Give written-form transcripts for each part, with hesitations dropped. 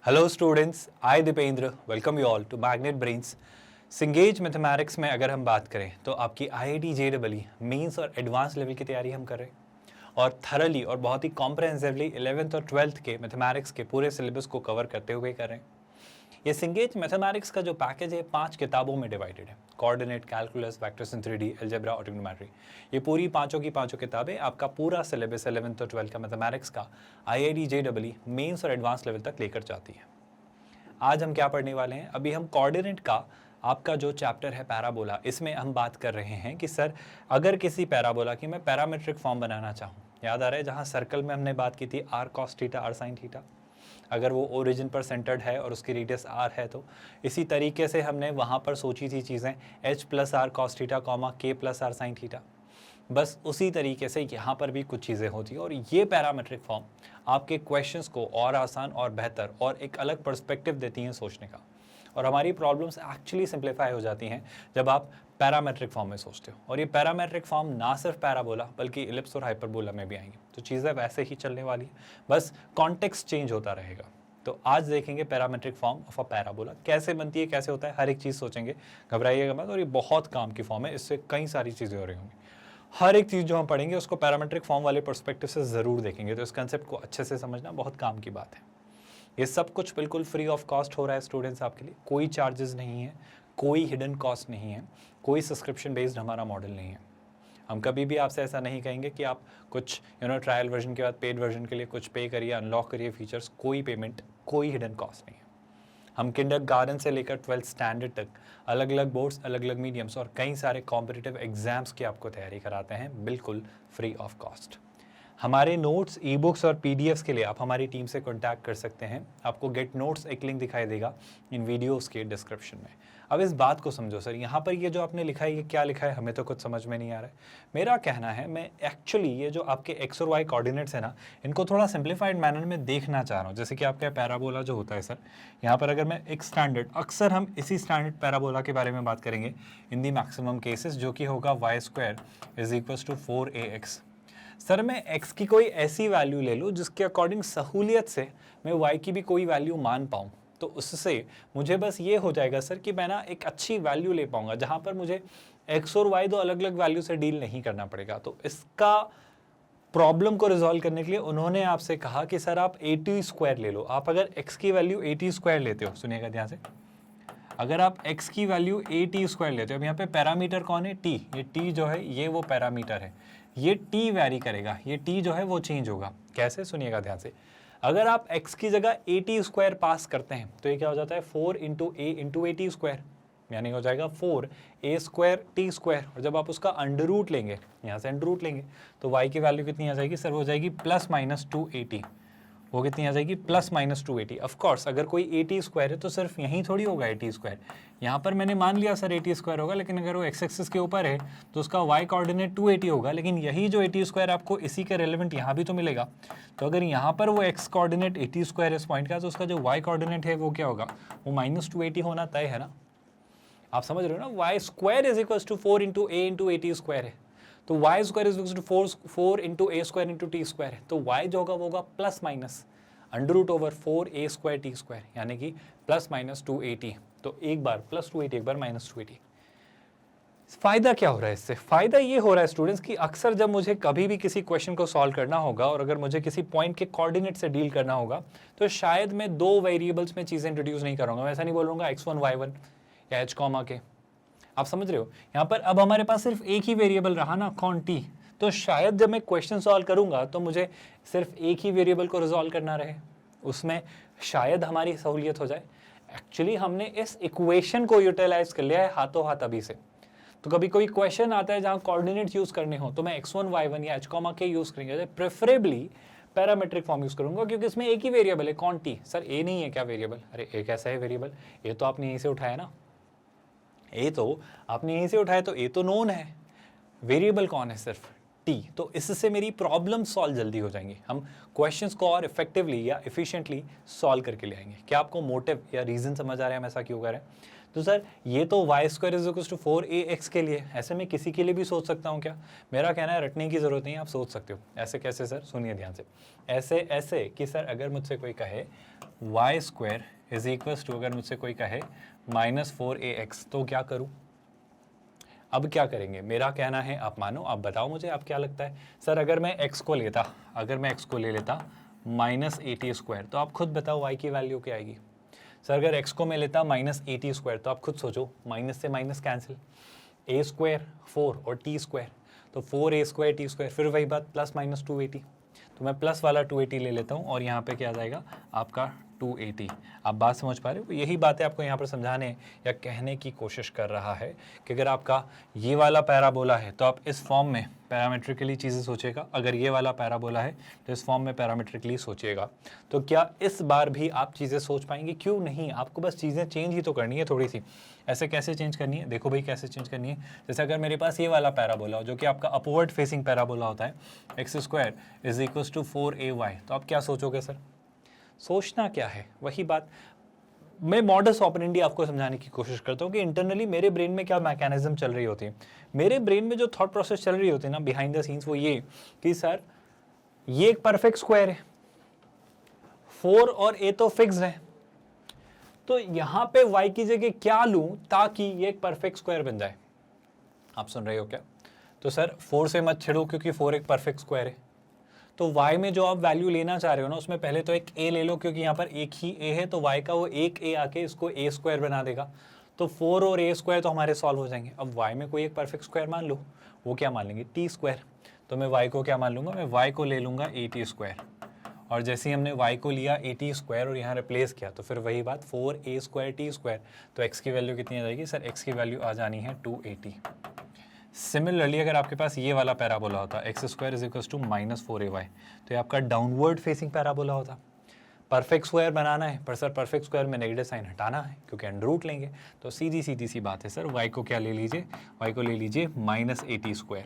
Hello students, I Dipendra welcome you all to magnet brains. सिंगेज mathematics में अगर हम बात करें तो आपकी आईआईटी जेईई मेंस और एडवांस लेवल की तैयारी हम कर रहे हैं और थरली और बहुत ही कॉम्प्रहेंसिवली 11th और 12th के मैथमेटिक्स के पूरे सिलेबस को कवर करते हुए कर रहे हैं। ये सिंगेज मैथमेटिक्स का जो पैकेज है 5 किताबों में डिवाइडेड है। Coordinate, calculus, vectors in 3D, algebra और ट्रिग्नोमेट्री। ये पूरी पांचों की पांचों किताबें आपका पूरा सिलेबस 11th और 12th का मैथमेटिक्स का आईआईटी जेईई मेंस और एडवांस लेवल तक लेकर जाती है। आज हम क्या पढ़ने वाले हैं? अभी हम कोऑर्डिनेट का आपका जो चैप्टर है पैराबोला, इसमें हम बात कर रहे हैं कि सर अगर किसी पैराबोला की मैं पैरामेट्रिक फॉर्म बनाना चाहूँ, याद आ रहा है जहाँ सर्कल में हमने बात की थी r cos theta r sine theta, अगर वो ओरिजिन पर सेंटर्ड है और उसकी रेडियस आर है तो इसी तरीके से हमने वहाँ पर सोची थी चीज़ें h plus r cos theta comma k plus r sine theta. बस उसी तरीके से यहाँ पर भी कुछ चीज़ें होती हैं और ये पैरामेट्रिक फॉर्म आपके क्वेश्चंस को और आसान और बेहतर और एक अलग पर्सपेक्टिव देती हैं सोचने का, और हमारी प्रॉब्लम्स एक्चुअली सिंप्लीफाई हो जाती हैं जब आप पैरामेट्रिक फॉर्म में सोचते हो। और ये पैरामेट्रिक फॉर्म ना सिर्फ पैराबोला बल्कि इलिप्स और हाइपरबोला में भी आएंगी, तो चीज़ें वैसे ही चलने वाली है, बस कॉन्टेक्स्ट चेंज होता रहेगा। तो आज देखेंगे parametric form of a parabola कैसे बनती है, कैसे होता है, हर एक चीज़ सोचेंगे, घबराइएगा मत। और ये बहुत काम की फॉर्म है, इससे कई सारी चीज़ें हो रही होंगी। हर एक चीज़ जो हम पढ़ेंगे उसको पैरामेट्रिक फॉर्म वाले पर्सपेक्टिव से ज़रूर देखेंगे, तो इस कंसेप्ट को अच्छे से समझना बहुत काम की बात है। ये सब कुछ बिल्कुल फ्री ऑफ कॉस्ट हो रहा है स्टूडेंट्स आपके लिए, कोई चार्जेस नहीं है, कोई हिडन कॉस्ट नहीं है, कोई सब्सक्रिप्शन बेस्ड हमारा मॉडल नहीं है। हम कभी भी आपसे ऐसा नहीं कहेंगे कि आप कुछ ट्रायल वर्जन के बाद पेड वर्जन के लिए कुछ पे करिए, अनलॉक करिए फीचर्स, कोई पेमेंट, कोई हिडन कॉस्ट नहीं है। हम किंडरगार्टन से लेकर 12th स्टैंडर्ड तक अलग अलग बोर्ड्स, अलग अलग मीडियम्स और कई सारे कॉम्पिटिटिव एग्जाम्स की आपको तैयारी कराते हैं बिल्कुल फ्री ऑफ कॉस्ट। हमारे नोट्स, ई बुक्स और पीडीएफ्स के लिए आप हमारी टीम से कॉन्टैक्ट कर सकते हैं। आपको गेट नोट्स एक लिंक दिखाई देगा इन वीडियोस के डिस्क्रिप्शन में। अब इस बात को समझो सर, यहाँ पर ये जो आपने लिखा है ये क्या लिखा है, हमें तो कुछ समझ में नहीं आ रहा है। मेरा कहना है, मैं एक्चुअली ये जो आपके एक्स और वाई कोऑर्डिनेट्स है ना, इनको थोड़ा सिंप्लीफाइड मैनर में देखना चाह रहा हूँ। जैसे कि आपका पैराबोला जो होता है सर, यहाँ पर अगर मैं एक स्टैंडर्ड, अक्सर हम इसी स्टैंडर्ड पैराबोला के बारे में बात करेंगे इन दी मैक्सिमम केसेस, जो कि होगा y square is equal to 4ax। Sir मैं x की कोई ऐसी वैल्यू ले लूँ जिसके अकॉर्डिंग सहूलियत से मैं y की भी कोई वैल्यू मान पाऊँ, तो उससे मुझे बस ये हो जाएगा सर कि मैं ना एक अच्छी वैल्यू ले पाऊंगा जहाँ पर मुझे x और y दो अलग अलग वैल्यू से डील नहीं करना पड़ेगा। तो इसका प्रॉब्लम को रिजॉल्व करने के लिए उन्होंने आपसे कहा कि सर आप a² ले लो। आप अगर x की वैल्यू a² लेते हो, सुनिएगा ध्यान से, अगर आप x की वैल्यू a² लेते हो, अब यहाँ पे पैरामीटर कौन है, t, ये t जो है ये वो पैरामीटर है, ये t वैरी करेगा, ये t जो है वो चेंज होगा। कैसे, सुनिएगा ध्यान से। अगर आप x की जगह at² पास करते हैं तो ये क्या हो जाता है 4 इंटू a इंटू at², यानी हो जाएगा 4a² t²। और जब आप उसका अंडर रूट लेंगे, यहाँ से अंडर रूट लेंगे, तो y की वैल्यू कितनी आ जाएगी सर, वो हो जाएगी +-2at। वो कितनी आ जाएगी, +-2at। ऑफकोर्स अगर कोई at² है तो सिर्फ यहीं थोड़ी होगा at², यहाँ पर मैंने मान लिया सर at² होगा, लेकिन अगर वो x एक्सिस के ऊपर है तो उसका y कोऑर्डिनेट 280 होगा, लेकिन यही जो at² आपको इसी के रेलेवेंट यहाँ भी तो मिलेगा। तो अगर यहाँ पर वो x कोऑर्डिनेट at² है इस पॉइंट का, तो उसका जो y कोऑर्डिनेट है वो क्या होगा, वो -280 होना तय है ना। आप समझ रहे हो ना, y² is equal to 4 into a into at² है, तो y square is equal to 4 into a² into t², है तो y जो होगा वो होगा plus minus under root over 4a² t², यानी कि +-280। तो एक बार +280, एक बार -280। फायदा क्या हो रहा है इससे? फायदा ये हो रहा है स्टूडेंट्स कि अक्सर जब मुझे कभी भी किसी क्वेश्चन को सॉल्व करना होगा और अगर मुझे किसी पॉइंट के कोऑर्डिनेट से डील करना होगा, तो शायद मैं 2 वेरिएबल्स में चीज़ें इंट्रोड्यूस नहीं करूँगा। मैं ऐसा नहीं बोलूँगा x1 y1 या h कॉमा के, आप समझ रहे हो। यहाँ पर अब हमारे पास सिर्फ एक ही वेरिएबल रहा ना, कौन, t, तो शायद जब मैं क्वेश्चन सॉल्व करूंगा तो मुझे सिर्फ एक ही वेरिएबल को रिजॉल्व करना रहे, उसमें शायद हमारी सहूलियत हो जाए। एक्चुअली हमने इस इक्वेशन को यूटिलाइज कर लिया है हाथों हाथ अभी से। तो कभी कोई क्वेश्चन आता है जहाँ कोऑर्डिनेट्स यूज करने हो तो मैं x1 y1 या h कॉमा के यूज करेंगे, प्रेफरेबली पैरामेट्रिक फॉर्म यूज करूंगा, क्योंकि इसमें एक ही वेरिएबल है, कौन, t। सर ए नहीं है क्या वेरिएबल? अरे ए कैसा है वेरिएबल, ये तो आपने यहीं से उठाया ना, ए तो आपने यहीं से उठाया, तो ए तो नोन है। वेरिएबल कौन है, सिर्फ टी, तो इससे मेरी प्रॉब्लम सॉल्व जल्दी हो जाएंगी, हम क्वेश्चंस को और इफेक्टिवली या इफिशिएंटली सॉल्व करके ले आएंगे। क्या आपको मोटिव या रीजन समझ आ रहा है हम ऐसा क्यों कर रहे हैं? तो सर ये तो y square is equal to 4ax के लिए, ऐसे में किसी के लिए भी सोच सकता हूँ क्या? मेरा कहना है रटने की जरूरत नहीं है, आप सोच सकते हो। ऐसे कैसे सर? सुनिए ध्यान से। ऐसे ऐसे कि सर अगर मुझसे कोई कहे y square is equal to, अगर मुझसे कोई कहे -4ax, तो क्या करूँ? अब क्या करेंगे? मेरा कहना है, आप मानो, आप बताओ मुझे, आप क्या लगता है? सर अगर मैं x को लेता, अगर मैं x को ले लेता -80², तो आप खुद बताओ y की वैल्यू क्या आएगी? सर अगर x को मैं लेता -80², तो आप खुद सोचो, माइनस से माइनस कैंसिल, a² 4 और t², तो 4a² t², फिर वही बात प्लस माइनस 280, तो मैं प्लस वाला 280 ले लेता हूँ और यहाँ पे क्या आ जाएगा आपका 280। आप बात समझ पा रहे हो? यही बातें आपको यहाँ पर समझाने या कहने की कोशिश कर रहा है कि अगर आपका ये वाला पैराबोला है तो आप इस फॉर्म में पैरामेट्रिकली चीज़ें सोचेगा, अगर ये वाला पैराबोला है तो इस फॉर्म में पैरामेट्रिकली सोचिएगा। तो क्या इस बार भी आप चीज़ें सोच पाएंगे? क्यों नहीं, आपको बस चीज़ें चेंज ही तो करनी है थोड़ी सी। ऐसे कैसे चेंज करनी है? देखो भाई कैसे चेंज करनी है। जैसे अगर मेरे पास ये वाला पैराबोला हो जो कि आपका अपवर्ड फेसिंग पैराबोला होता है, x² is equal to 4ay, तो आप क्या सोचोगे सर? सोचना क्या है? वही बात मैं मॉडस ऑपरेंडी आपको समझाने की कोशिश करता हूँ कि इंटरनली मेरे ब्रेन में क्या मैकेनिज्म चल रही होती है। मेरे ब्रेन में जो थॉट प्रोसेस चल रही होती है ना बिहाइंड द सीन्स, वो ये कि सर ये एक परफेक्ट स्क्वायर है, 4 और a तो फिक्स्ड है, तो यहां पे y की जगह क्या लूं ताकि ये एक परफेक्ट स्क्वायर बन जाए? आप सुन रहे हो क्या? तो सर 4 से मत छिड़ो क्योंकि 4 एक परफेक्ट स्क्वायर है, तो y में जो आप वैल्यू लेना चाह रहे हो ना उसमें पहले तो एक a ले लो, क्योंकि यहाँ पर एक ही a है, तो y का वो एक a आके इसको a² बना देगा, तो 4 और a² तो हमारे सॉल्व हो जाएंगे। अब y में कोई एक परफेक्ट स्क्वायर मान लो, वो क्या मान लेंगे? t², तो मैं y को क्या मान लूंगा? मैं y को ले लूंगा at², और जैसे ही हमने y को लिया at² और यहाँ रिप्लेस किया तो फिर वही बात 4a² t², तो x की वैल्यू कितनी आ जाएगी? सर x की वैल्यू आ जानी है 280। सिमिलरली अगर आपके पास ये वाला पैराबोला होता x² is equal to -4ay, तो ये आपका डाउनवर्ड फेसिंग पैराबोला होता। परफेक्ट स्क्वायर बनाना है, पर सर परफेक्ट स्क्वायर में नेगेटिव साइन हटाना है क्योंकि अंडर रूट लेंगे, तो सीधी सीधी सी बात है सर, y को क्या ले लीजिए? y को ले लीजिए -80²।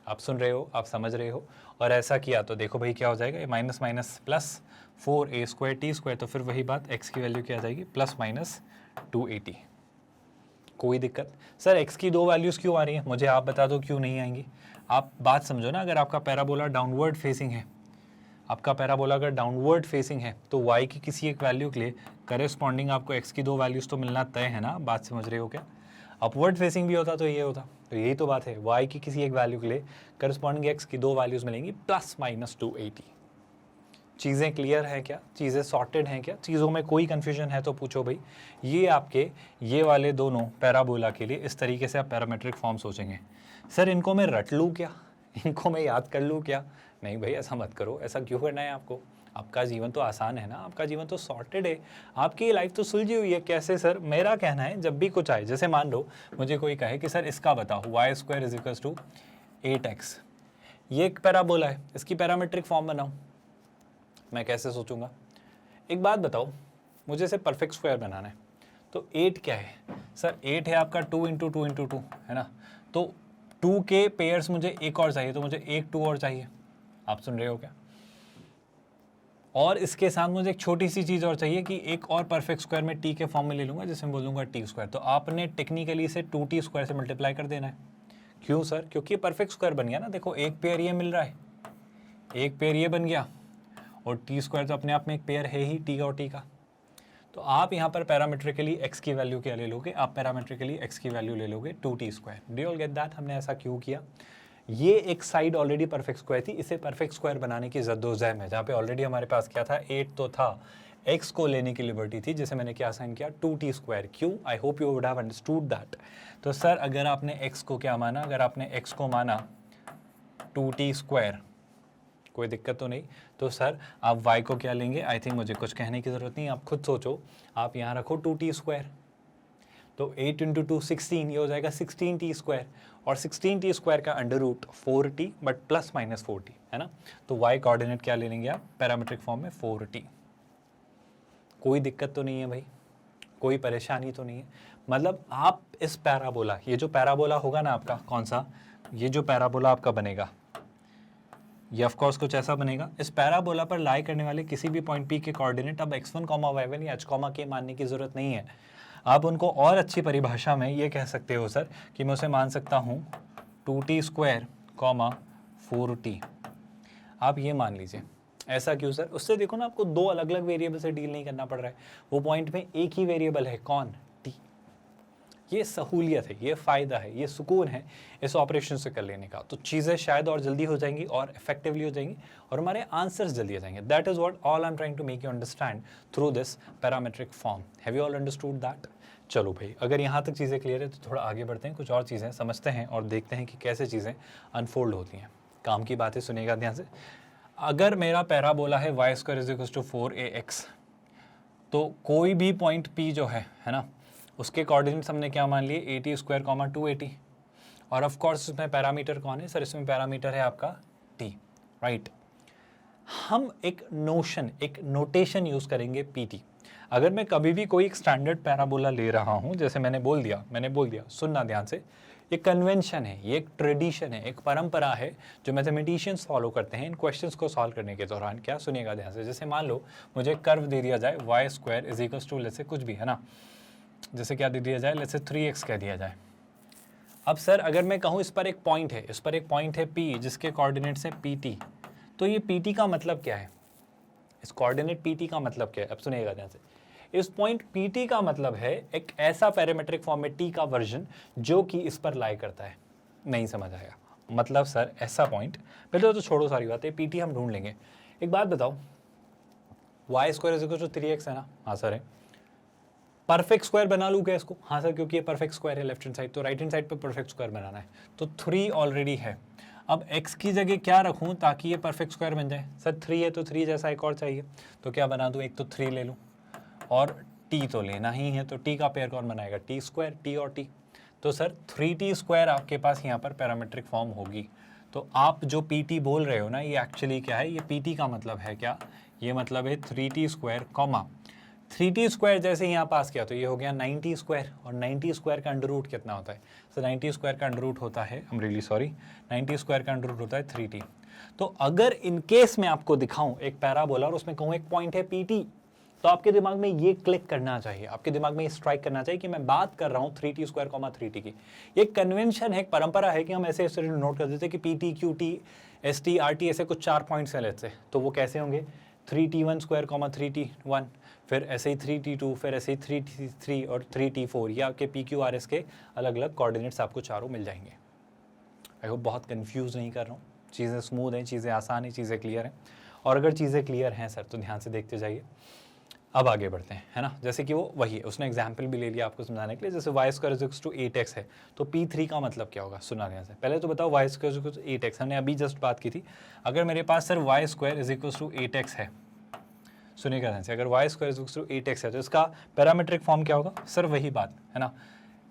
आप सुन रहे हो, आप समझ रहे हो? और ऐसा किया तो देखो भाई क्या हो जाएगा, minus minus plus 4a² t², तो फिर वही बात x की वैल्यू क्या आ जाएगी? Plus minus 280। कोई दिक्कत? सर x की दो वैल्यूज़ क्यों आ रही हैं? मुझे आप बता दो क्यों नहीं आएंगी। आप बात समझो ना, अगर आपका पैराबोला डाउनवर्ड फेसिंग है, आपका पैराबोला अगर डाउनवर्ड फेसिंग है तो y की किसी एक वैल्यू के लिए करेस्पॉन्डिंग आपको x की दो वैल्यूज़ तो मिलना तय है ना। बात समझ रहे हो क्या? अपवर्ड फेसिंग भी होता तो ये होता, तो यही तो बात है, y की किसी एक वैल्यू के लिए करस्पॉन्डिंग x की दो वैल्यूज़ मिलेंगी प्लस माइनस 280। चीज़ें क्लियर हैं क्या? चीज़ें सॉर्टेड हैं क्या? चीज़ों में कोई कन्फ्यूजन है तो पूछो भाई। ये आपके ये वाले दोनों पैराबोला के लिए इस तरीके से आप पैरामेट्रिक फॉर्म सोचेंगे। सर इनको मैं रट लूँ क्या? इनको मैं याद कर लूँ क्या? नहीं भाई, ऐसा मत करो। ऐसा क्यों करना है आपको? आपका जीवन तो आसान है ना, आपका जीवन तो सॉर्टेड है, आपकी लाइफ तो सुलझी हुई है। कैसे सर? मेरा कहना है जब भी कुछ आए, जैसे मान लो मुझे कोई कहे कि सर इसका बताओ y² is equal to 8x, ये एक पैराबोला है, इसकी पैरामेट्रिक फॉर्म बनाओ, मैं कैसे सोचूंगा? एक बात बताओ, मुझे इसे परफेक्ट स्क्वायर बनाना है, तो 8 क्या है? सर 8 है आपका 2 × 2 × 2 है ना, तो 2 के पेयर्स मुझे एक और चाहिए, तो मुझे एक 2 और चाहिए। आप सुन रहे हो क्या? और इसके साथ मुझे एक छोटी सी चीज़ और चाहिए कि एक और परफेक्ट स्क्वायर में t के फॉर्म में ले लूँगा, जिसे मैं बोलूँगा t², तो आपने टेक्निकली इसे 2t² से मल्टीप्लाई कर देना है। क्यों सर? क्योंकि परफेक्ट स्क्वायर बन गया ना। देखो एक पेयर ये मिल रहा है, एक पेयर ये बन गया, और t² तो अपने आप में एक पेयर है ही t और t का। तो आप यहाँ पर पैरामेट्रिकली x की वैल्यू क्या ले लोगे? आप पैरामेट्रिकली x की वैल्यू ले लोगे 2t²। Do you all get that? हमने ऐसा क्यों किया? ये एक साइड ऑलरेडी परफेक्ट स्क्वायर थी, इसे परफेक्ट स्क्वायर बनाने की जद्दोजहद है, जहाँ पे ऑलरेडी हमारे पास क्या था? 8 तो था, x को लेने की लिबर्टी थी, जिसे मैंने क्या साइन किया? 2t²। क्यों? I hope you would have understood that. तो सर अगर आपने x को क्या माना? अगर आपने x को माना 2t², कोई दिक्कत तो नहीं, तो सर आप y को क्या लेंगे? आई थिंक मुझे कुछ कहने की ज़रूरत नहीं, आप खुद सोचो। आप यहाँ रखो 2t², तो 8 × 2 16, ये हो जाएगा 16t², और 16t² का under root 4t but plus minus 4t है ना। तो y कोऑर्डिनेट क्या ले लेंगे आप? पैरामेट्रिक फॉर्म में 4t। कोई दिक्कत तो नहीं है भाई? कोई परेशानी तो नहीं है? मतलब आप इस पैराबोला, ये जो पैराबोला होगा ना आपका, कौन सा? ये जो पैराबोला आपका बनेगा, ये ऑफ कोर्स कुछ ऐसा बनेगा। इस पैराबोला पर लाई करने वाले किसी भी पॉइंट P के कोऑर्डिनेट अब x1, y1 या h, k मानने की ज़रूरत नहीं है। आप उनको और अच्छी परिभाषा में ये कह सकते हो सर कि मैं उसे मान सकता हूँ 2t², 4t। आप ये मान लीजिए। ऐसा क्यों सर? उससे देखो ना, आपको दो अलग अलग वेरिएबल से डील नहीं करना पड़ रहा है, वो पॉइंट में एक ही वेरिएबल है, कौन? t। ये सहूलियत है, ये फ़ायदा है, ये सुकून है इस ऑपरेशन से कर लेने का। तो चीज़ें शायद और जल्दी हो जाएंगी और इफेक्टिवली हो जाएंगी और हमारे आंसर्स जल्दी आ जाएंगे। That is what all I am trying to make you understand through this parametric form. Have you all understood that? चलो भाई, अगर यहाँ तक चीज़ें क्लियर है तो थोड़ा आगे बढ़ते हैं, कुछ और चीज़ें समझते हैं और देखते हैं कि कैसे चीज़ें अनफोल्ड होती हैं। काम की बातें सुनिएगा ध्यान से। अगर मेरा पैराबोला है y² = 4ax, तो कोई भी पॉइंट P जो है ना, उसके कोऑर्डिनेट्स हमने क्या मान लिए? at², 2at। और ऑफ कोर्स इसमें पैरामीटर कौन है सर? इसमें पैरामीटर है आपका t, राइट। हम एक नोशन, एक नोटेशन यूज़ करेंगे pt। अगर मैं कभी भी कोई एक स्टैंडर्ड पैराबोला ले रहा हूँ, जैसे मैंने बोल दिया, सुनना ध्यान से, ये कन्वेंशन है, ये एक ट्रेडिशन है, एक परंपरा है जो मैथमेटिशियंस फॉलो करते हैं इन क्वेश्चंस को सॉल्व करने के दौरान। क्या? सुनिएगा ध्यान से। जैसे मान लो मुझे कर्व दे दिया जाए y² = लेट्स से कुछ भी, है ना, जैसे क्या दे दिया जाए, लेट्स से 3x कह दिया जाए। अब सर अगर मैं कहूँ इस पर एक पॉइंट है P जिसके कोऑर्डिनेट्स हैं pt, तो ये pt का मतलब क्या है? इस कोऑर्डिनेट pt का मतलब क्या है? अब सुनिएगा ध्यान से। इस पॉइंट pt का मतलब है एक ऐसा पैरामीट्रिक फॉर्म में t का वर्जन जो कि इस पर लाई करता है। नहीं समझ आया? मतलब सर ऐसा पॉइंट, पहले तो छोड़ो सारी बातें, pt हम ढूंढ लेंगे। एक बात बताओ, y² = 3x है ना? हाँ सर है। परफेक्ट स्क्वायर बना लूँ क्या इसको? हाँ सर, क्योंकि ये परफेक्ट स्क्वायर है लेफ्ट हैंड साइड, तो राइट हैंड साइड पर परफेक्ट स्क्वायर बनाना है, तो 3 ऑलरेडी है। अब x की जगह क्या रखूँ ताकि ये परफेक्ट स्क्वायर बन जाए? सर 3 है तो 3 जैसा एक और चाहिए, तो क्या बना दूँ? एक तो 3 ले लूँ और t तो लेना ही है, तो t का पेयर कौन बनाएगा? t², t और t। तो सर 3t² आपके पास यहाँ पर पैरामीट्रिक फॉर्म होगी। तो आप जो pt बोल रहे हो ना, ये एक्चुअली क्या है? ये pt का मतलब है क्या? ये मतलब है 3t², 3t² जैसे यहाँ पास किया तो ये हो गया 90², और 90² का अंडर रूट कितना होता है? तो 90² का अंडर रूट होता है, 90² का अंडर रूट होता है 3t। तो अगर इन केस में आपको दिखाऊं एक पैराबोला और उसमें कहूँ एक पॉइंट है pt, तो आपके दिमाग में ये क्लिक करना चाहिए, आपके दिमाग में ये स्ट्राइक करना चाहिए कि मैं बात कर रहा हूँ 3t², 3t की। ये कन्वेंशन है, एक परंपरा है कि हम ऐसे ऐसे नोट कर देते हैं कि pt, qt, st, rt ऐसे कुछ 4 पॉइंट्स हैं लेट्स से, तो वो कैसे होंगे? 3t1², 3t1, फिर ऐसे ही 3t2, फिर ऐसे ही 3t3 और 3t4, या आपके pqrs के अलग अलग कोऑर्डिनेट्स आपको चारों मिल जाएंगे। आई होप बहुत कंफ्यूज नहीं कर रहा हूँ, चीज़ें स्मूथ हैं, चीज़ें आसान हैं, चीज़ें क्लियर हैं। और अगर चीज़ें क्लियर हैं सर तो ध्यान से देखते जाइए। अब आगे बढ़ते हैं, है ना। जैसे कि वो वही है, उसने एग्जाम्पल भी ले लिया आपको समझाने के लिए। जैसे y² = 8x है, तो p3 का मतलब क्या होगा? सुना ध्यान से। पहले तो बताओ y² = 8x, हमने अभी जस्ट बात की थी। अगर मेरे पास सर y² = 8x है, सुनिएगा ध्यान से, अगर y² = 8x है तो इसका पैरामीट्रिक फॉर्म क्या होगा? सर वही बात है ना,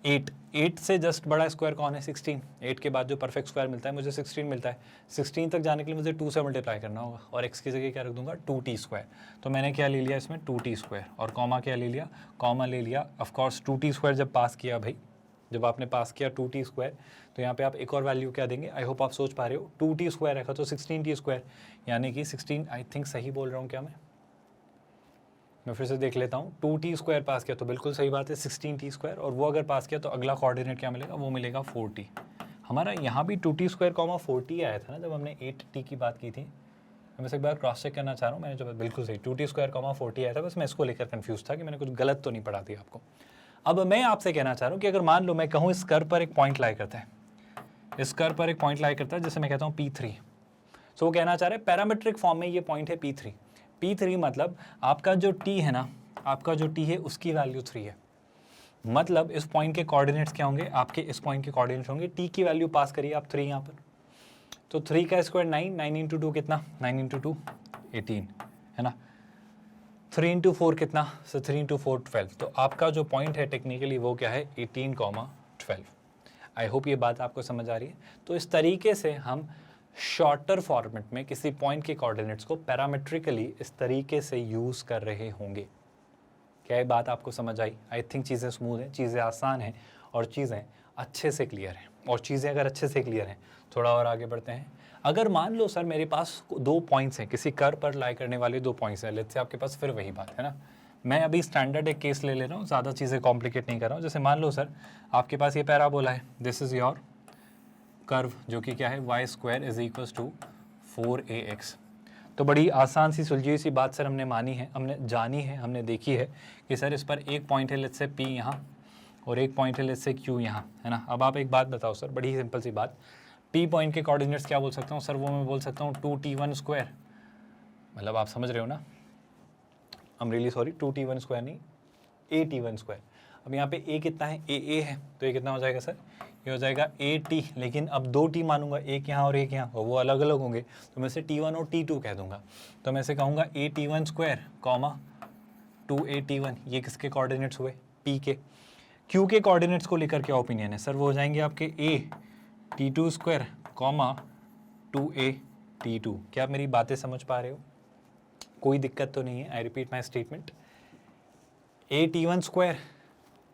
8 से जस्ट बड़ा स्क्वायर कौन है? 16। 8 के बाद जो परफेक्ट स्क्वायर मिलता है मुझे 16 मिलता है। 16 तक जाने के लिए मुझे 2 से मल्टीप्लाई करना होगा, और x की जगह क्या रख दूंगा? 2t²। तो मैंने क्या ले लिया इसमें? 2t², और कॉमा क्या ले लिया? कॉमा ले लिया ऑफकोर्स 2t² जब पास किया भाई, जब आपने पास किया 2t², तो यहाँ पे आप एक और वैल्यू क्या देंगे? आई होप आप सोच पा रहे हो। 2t² रखा तो 16t², यानी कि 16, आई थिंक सही बोल रहा हूँ क्या मैं फिर से देख लेता हूँ। 2t² पास किया तो बिल्कुल सही बात है, 16t², और वो अगर पास किया तो अगला कोऑर्डिनेट क्या मिलेगा? वो मिलेगा 4t। हमारा यहाँ भी 2t², 4t आया था ना जब हमने 8t की बात की थी। मैं बस एक बार क्रॉस चेक करना चाह रहा हूँ, मैंने जो बिल्कुल सही 2t², 4t आया था, बस मैं इसको लेकर कन्फ्यूज़ था कि मैंने कुछ गलत तो नहीं पढ़ा दिया आपको। अब मैं आपसे कहना चाह रहा हूँ कि अगर मान लो मैं कहूँ इस कर्व पर एक पॉइंट लाई करता है, इस कर्व पर एक पॉइंट लाई करता है, जैसे मैं कहता हूँ p3, सो वो कहना चाह रहे हैं पैरामीट्रिक फॉर्म में ये पॉइंट है p3। p3 मतलब आपका जो t है ना, आपका जो t है उसकी वैल्यू 3 है। मतलब इस पॉइंट के कोऑर्डिनेट्स क्या होंगे? आपके इस पॉइंट के कोऑर्डिनेट्स होंगे, t की वैल्यू पास करिए आप 3 यहाँ पर, तो 3 का स्क्वायर 9, 9 × 2 कितना? 9 × 2 18, है ना। 3 × 4 कितना? सो 3 × 4 12। तो आपका जो पॉइंट है टेक्निकली वो क्या है? 18, 12। आई होप ये बात आपको समझ आ रही है। तो इस तरीके से हम शॉर्टर फॉर्मेट में किसी पॉइंट के कोऑर्डिनेट्स को पैरामेट्रिकली इस तरीके से यूज़ कर रहे होंगे। क्या ये बात आपको समझ आई? आई थिंक चीज़ें स्मूथ हैं, चीज़ें आसान हैं और चीज़ें अच्छे से क्लियर है। और चीज़ें अगर अच्छे से क्लियर हैं, थोड़ा और आगे बढ़ते हैं। अगर मान लो सर मेरे पास 2 पॉइंट्स हैं, किसी कर्व पर लाई करने वाले 2 पॉइंट्स हैं, लेट्स से आपके पास फिर वही बात है ना, मैं अभी स्टैंडर्ड एक केस ले रहा हूँ, ज़्यादा चीज़ें कॉम्प्लिकेट नहीं कर रहा हूँ। जैसे मान लो सर आपके पास ये पैराबोला है, दिस इज़ योर कर्व, जो कि क्या है y² is equals to 4ax। तो बड़ी आसान सी सुलझी हुई सी बात सर हमने मानी है, हमने जानी है, हमने देखी है कि सर इस पर एक पॉइंट है लेट्स से p यहाँ और एक पॉइंट है लेट्स से q यहाँ, है ना। अब आप एक बात बताओ सर, बड़ी सिंपल सी बात, p पॉइंट के कोऑर्डिनेट्स क्या बोल सकता हूँ सर, वो मैं बोल सकता हूँ 2t1², मतलब आप समझ रहे हो ना, I am really sorry, 2t1² नहीं, at1²। अब यहाँ पे a कितना है, a है, तो ये कितना हो जाएगा सर, ये हो जाएगा at, लेकिन अब 2t मानूंगा, एक यहाँ और एक यहाँ, वो अलग अलग होंगे, तो मैं इसे t1 और t2 कह दूंगा। तो मैं इसे कहूँगा at1² कॉमा 2at1, ये किसके कोऑर्डिनेट्स हुए, p के। q के कोऑर्डिनेट्स को लेकर क्या ओपिनियन है सर, वो हो जाएंगे आपके at2² कॉमा 2at2। क्या आप मेरी बातें समझ पा रहे हो, कोई दिक्कत तो नहीं है। I repeat my statement, at1²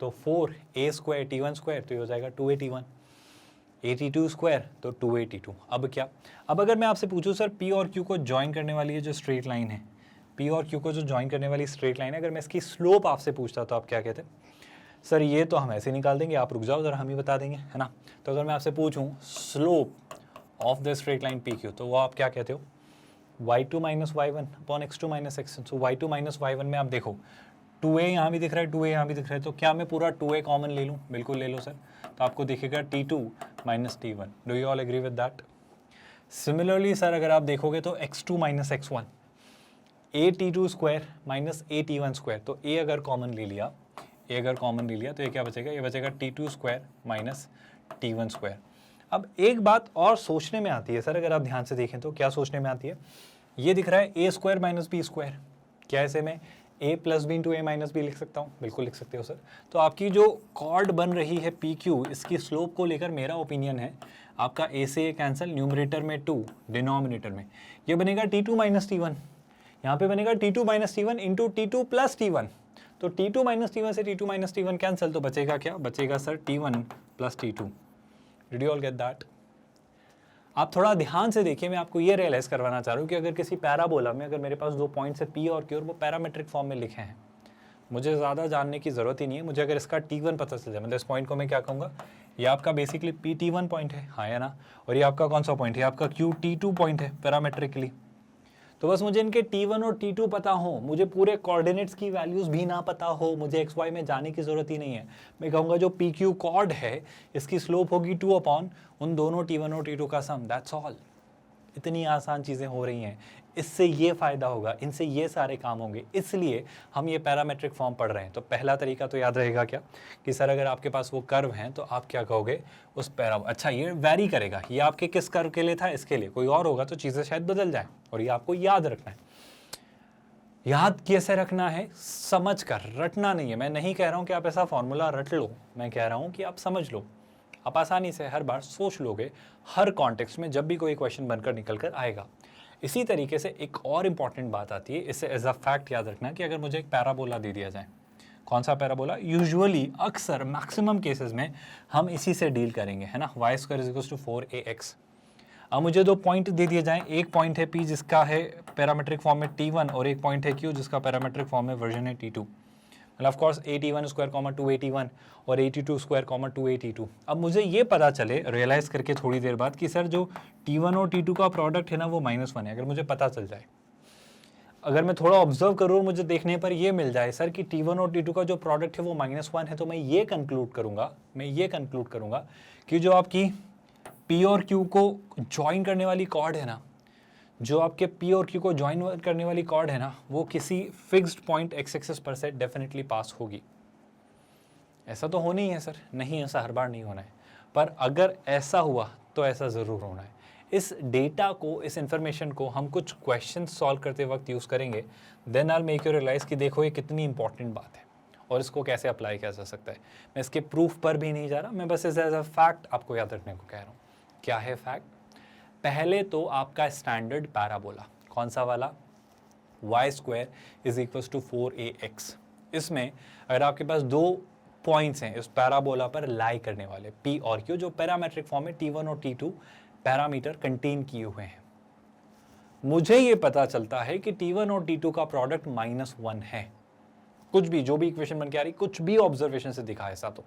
तो 4a² t1² तो ये हो जाएगा 2at1, at2² तो 2at2। अब क्या, अब अगर मैं आपसे पूछूं सर p और q को ज्वाइन करने वाली ये जो स्ट्रेट लाइन है, p और q को जो ज्वाइन करने वाली स्ट्रेट लाइन है, अगर मैं इसकी स्लोप आपसे पूछता तो आप क्या कहते, सर ये तो हम ऐसे निकाल देंगे, आप रुक जाओ जरा, हम ही बता देंगे, है ना। तो अगर मैं आपसे पूछूं slope of the straight line pq, तो वो आप क्या कहते हो, y2 minus y1 upon x2 minus x1। सो y2 माइनस y1 में आप देखो 2a यहाँ भी दिख रहा है, 2a यहाँ भी दिख रहा है, तो क्या मैं पूरा 2a कॉमन ले लूँ, बिल्कुल ले लो सर। तो आपको दिखेगा t2 minus t1। Do you all agree with that. Similarly sir अगर आप देखोगे तो x2 minus x1, at2² minus at1², तो a अगर कॉमन ले लिया, a अगर कॉमन ले लिया तो ये क्या बचेगा, ये बचेगा t2² माइनस t1²। अब एक बात और सोचने में आती है सर, अगर आप ध्यान से देखें तो क्या सोचने में आती है, ये दिख रहा है a² माइनस b², क्या ऐसे में a plus b into a minus b लिख सकता हूँ, बिल्कुल लिख सकते हो सर। तो आपकी जो कॉर्ड बन रही है PQ, इसकी स्लोप को लेकर मेरा ओपिनियन है, आपका a से a कैंसिल, न्यूमरेटर में 2, डिनोमिनेटर में ये बनेगा t2 माइनस t1, यहाँ पे बनेगा t2 minus t1 into t2 plus t1। तो t2 माइनस t1 से t2 माइनस t1 कैंसिल, तो बचेगा क्या, बचेगा sir t1 plus t2। Did you all get that. आप थोड़ा ध्यान से देखिए, मैं आपको ये रियलाइज करवाना चाह रहा हूँ कि अगर किसी पैराबोला में अगर मेरे पास 2 पॉइंट्स है p और q और वो पैरामेट्रिक फॉर्म में लिखे हैं, मुझे ज़्यादा जानने की ज़रूरत ही नहीं है। मुझे अगर इसका t1 पता चल जाए, मतलब इस पॉइंट को मैं क्या कहूँगा, ये आपका बेसिकली pt1 पॉइंट है, हाँ या ना, और ये आपका कौन सा पॉइंट है, आपका qt2 पॉइंट है पैरामेट्रिकली। तो बस मुझे इनके t1 और t2 पता हो, मुझे पूरे कोऑर्डिनेट्स की वैल्यूज़ भी ना पता हो, मुझे xy में जाने की ज़रूरत ही नहीं है। मैं कहूँगा जो pq कॉर्ड है इसकी स्लोप होगी 2 अपॉन उन दोनों t1 और t2 का सम, दैट्स ऑल। इतनी आसान चीज़ें हो रही हैं, इससे ये फ़ायदा होगा, इनसे ये सारे काम होंगे, इसलिए हम ये पैरामेट्रिक फॉर्म पढ़ रहे हैं। तो पहला तरीका तो याद रहेगा क्या, कि सर अगर आपके पास वो कर्व हैं तो आप क्या कहोगे उस अच्छा ये वैरी करेगा, ये आपके किस कर्व के लिए था, इसके लिए कोई और होगा तो चीज़ें शायद बदल जाए, और ये आपको याद रखना है। याद कैसे रखना है, समझ कर, रटना नहीं है। मैं नहीं कह रहा हूँ कि आप ऐसा फॉर्मूला रट लो, मैं कह रहा हूँ कि आप समझ लो, आप आसानी से हर बार सोच लोगे, हर कॉन्टेक्स्ट में जब भी कोई क्वेश्चन बनकर निकल कर आएगा। इसी तरीके से एक और इम्पॉर्टेंट बात आती है, इसे एज अ फैक्ट याद रखना कि अगर मुझे एक पैराबोला दे दिया जाए, कौन सा पैराबोला, यूजुअली अक्सर मैक्सिमम केसेस में हम इसी से डील करेंगे, है ना, y² is equals to 4ax। अब मुझे 2 पॉइंट दे दिए जाएं, एक पॉइंट है p जिसका है पैरामेट्रिक फॉर्म में t1 और एक पॉइंट है q जिसका पैरामेट्रिक फॉर्म में वर्जन है t2। मतलब ऑफ कोर्स at1² 2at1 और at2² 2at2। अब मुझे ये पता चले रियलाइज़ करके थोड़ी देर बाद कि सर जो t1 और t2 का प्रोडक्ट है ना वो -1 है, अगर मुझे पता चल जाए, अगर मैं थोड़ा ऑब्जर्व करूँ और मुझे देखने पर ये मिल जाए सर कि t1 और t2 का जो प्रोडक्ट है वो -1 है, तो मैं ये कंक्लूड करूँगा कि जो आपकी p और q को ज्वाइन करने वाली कॉर्ड है ना, जो आपके p और q को ज्वाइन करने वाली कॉर्ड है ना, वो किसी फिक्स्ड पॉइंट x एक्सिस पर से डेफिनेटली पास होगी। ऐसा तो होना ही है सर, नहीं ऐसा हर बार नहीं होना है, पर अगर ऐसा हुआ तो ऐसा ज़रूर होना है। इस डेटा को, इस इंफॉर्मेशन को हम कुछ क्वेश्चन सॉल्व करते वक्त यूज़ करेंगे, then I make you realise कि देखो ये कितनी इंपॉर्टेंट बात है और इसको कैसे अप्लाई किया जा सकता है। मैं इसके प्रूफ पर भी नहीं जा रहा, मैं बस एज अ फैक्ट आपको याद रखने को कह रहा हूँ। क्या है फैक्ट, पहले तो आपका स्टैंडर्ड पैराबोला कौन सा वाला, y² is equals to 4ax। इसमें अगर आपके पास 2 पॉइंट्स हैं इस पैराबोला पर लाई करने वाले, P और Q, जो पैरामेट्रिक फॉर्म में T1 और T2 पैरामीटर कंटेन किए हुए हैं। मुझे ये पता चलता है कि T1 और T2 का प्रोडक्ट -1 है। कुछ भी, जो भी इक्वेशन बन के आ रही, कुछ भी ऑब्जर्वेशन से दिखा ऐसा, तो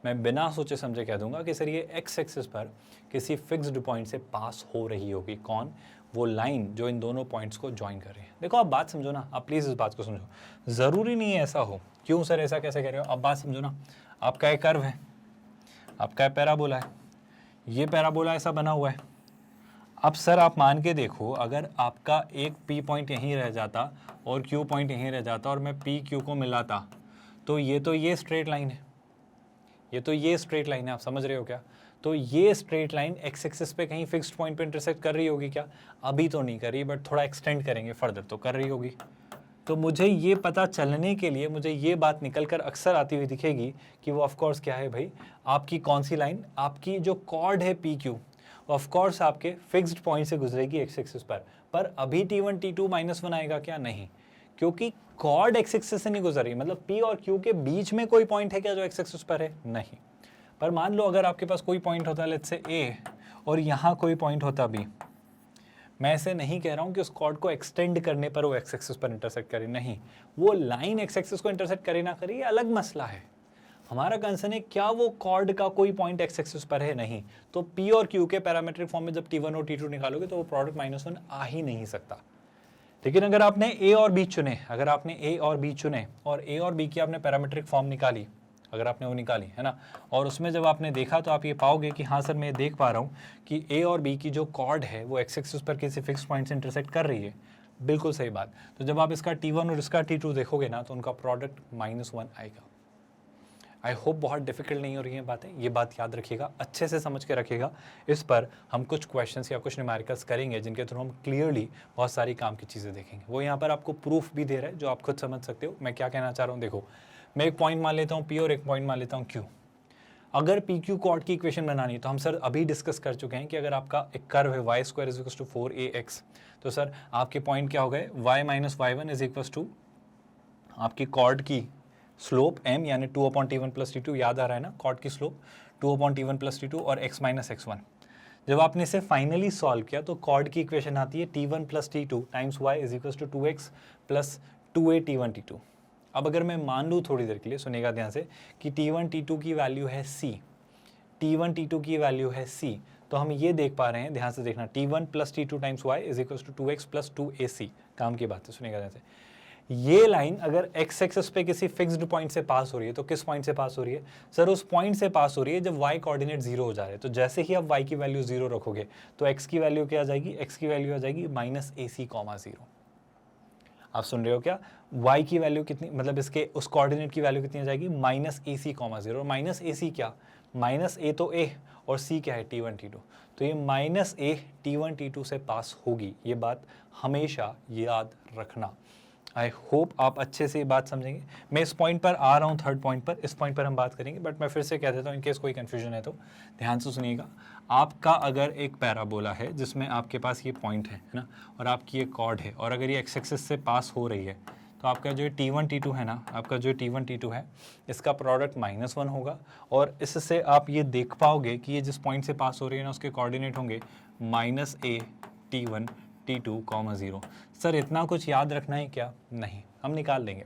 मैं बिना सोचे समझे कह दूंगा कि सर ये एक्स एक्सिस पर किसी फिक्स्ड पॉइंट से पास हो रही होगी। कौन? वो लाइन जो इन दोनों पॉइंट्स को ज्वाइन कर रही है। देखो आप बात समझो ना, आप प्लीज़ इस बात को समझो, ज़रूरी नहीं है ऐसा हो। क्यों सर ऐसा कैसे कह रहे हो? आप बात समझो ना, आपका एक कर्व है, आपका पैराबोला है, ये पैराबोला ऐसा बना हुआ है। अब सर आप मान के देखो, अगर आपका एक P पॉइंट यहीं रह जाता और Q पॉइंट यहीं रह जाता और मैं P Q को मिलाता, तो ये स्ट्रेट लाइन है, ये स्ट्रेट लाइन है। आप समझ रहे हो क्या? तो ये स्ट्रेट लाइन एक्स एक्सिस पे कहीं फिक्स्ड पॉइंट पे इंटरसेक्ट कर रही होगी क्या? अभी तो नहीं कर रही, बट थोड़ा एक्सटेंड करेंगे फर्दर तो कर रही होगी। तो मुझे ये पता चलने के लिए मुझे ये बात निकल कर अक्सर आती हुई दिखेगी कि वो ऑफकोर्स क्या है भाई, आपकी कौन सी लाइन, आपकी जो कॉर्ड है पी क्यू, ऑफकोर्स आपके फिक्स्ड पॉइंट से गुजरेगी एक्स एक्सिस पर अभी T1 T2 -1 आएगा क्या? नहीं, क्योंकि कॉर्ड एक्स एक्सिस से नहीं गुजर रही। मतलब P और Q के बीच में कोई पॉइंट है क्या जो एक्स एक्सिस पर है? नहीं। पर मान लो अगर आपके पास कोई पॉइंट होता है, लेट्स से A, और यहाँ कोई पॉइंट होता B, मैं ऐसे नहीं कह रहा हूँ कि उस कॉर्ड को एक्सटेंड करने पर वो एक्स एक्सिस पर इंटरसेक्ट करे, नहीं, वो लाइन एक्स एक्सिस को इंटरसेक्ट करे ना करे, ये अलग मसला है। हमारा कंसर्न है क्या वो कॉर्ड का कोई पॉइंट एक्स एक्सिस पर है? नहीं। तो P और Q के पैरामेट्रिक फॉर्म में जब T1 और T2 निकालोगे तो वो प्रोडक्ट -1 आ ही नहीं सकता। लेकिन अगर आपने A और B चुने, अगर आपने A और B चुने और A और B की आपने पैरामेट्रिक फॉर्म निकाली, अगर आपने वो निकाली है ना, और उसमें जब आपने देखा तो आप ये पाओगे कि हाँ सर मैं देख पा रहा हूँ कि A और B की जो कॉर्ड है वो एक्स एक्सिस पर किसी फिक्स पॉइंट से इंटरसेक्ट कर रही है। बिल्कुल सही बात। तो जब आप इसका T1 और इसका T2 देखोगे ना तो उनका प्रोडक्ट -1 आएगा। आई होप बहुत डिफिकल्ट नहीं हो रही हैं बातें, ये बात याद रखिएगा, अच्छे से समझ के रखिएगा। इस पर हम कुछ क्वेश्चंस या कुछ न्यूमेरिकल्स करेंगे जिनके थ्रू हम क्लियरली बहुत सारी काम की चीज़ें देखेंगे। वो यहाँ पर आपको प्रूफ भी दे रहा है जो आप खुद समझ सकते हो मैं क्या कहना चाह रहा हूँ। देखो, मैं एक पॉइंट मान लेता हूँ P और एक पॉइंट मान लेता हूँ Q। अगर पी क्यू कॉर्ड की इक्वेशन बनानी तो हम सर अभी डिस्कस कर चुके हैं कि अगर आपका एक कर्व है y² = 4ax, तो सर आपके पॉइंट क्या हो गए, y - y1 = आपकी कॉर्ड की स्लोप m यानी 2/T1 + T2, याद आ रहा है ना, कॉर्ड की स्लोप 2/T1 + T2 और x - x1। जब आपने इसे फाइनली सॉल्व किया तो कॉर्ड की इक्वेशन आती है T1 + T2 times y = 2x + 2a T1 T2। अब अगर मैं मान लूँ थोड़ी देर के लिए, सुनेगा ध्यान से, कि T1 T2 की वैल्यू है c, T1 T2 की वैल्यू है c, तो हम ये देख पा रहे हैं, ध्यान से देखना, T1 + T2 times y = 2x + 2ac। काम की बात है, सुनेगा ध्यान से। ये लाइन अगर एक्स एक्सिस पे किसी फिक्स्ड पॉइंट से पास हो रही है तो किस पॉइंट से पास हो रही है? सर उस पॉइंट से पास हो रही है जब y कोऑर्डिनेट 0 हो जा रहे हैं। तो जैसे ही आप y की वैल्यू 0 रखोगे तो x की वैल्यू क्या आ जाएगी? x की वैल्यू आ जाएगी -ac, 0। आप सुन रहे हो क्या? y की वैल्यू कितनी, मतलब इसके उस कोऑर्डिनेट की वैल्यू कितनी आ जाएगी? -ac, 0। और -ac क्या? -a तो a और c क्या है? T1 T2। तो ये -a T1 T2 से पास होगी, ये बात हमेशा याद रखना। आई होप आप अच्छे से ये बात समझेंगे। मैं इस पॉइंट पर आ रहा हूँ, थर्ड पॉइंट पर, इस पॉइंट पर हम बात करेंगे, बट मैं फिर से कह देता हूँ इनकेस कोई कन्फ्यूजन है तो ध्यान से सुनिएगा। आपका अगर एक पैराबोला है जिसमें आपके पास ये पॉइंट है ना, और आपकी ये कॉर्ड है, और अगर ये एक्स एक्सिस से पास हो रही है, तो आपका जो T1 T2 है ना, आपका जो T1 T2 है, इसका प्रोडक्ट -1 होगा। और इससे आप ये देख पाओगे कि ये जिस पॉइंट से पास हो रही है ना, उसके कोऑर्डिनेट होंगे -a T1 T2, 0। सर इतना कुछ याद रखना है क्या? नहीं, हम निकाल लेंगे।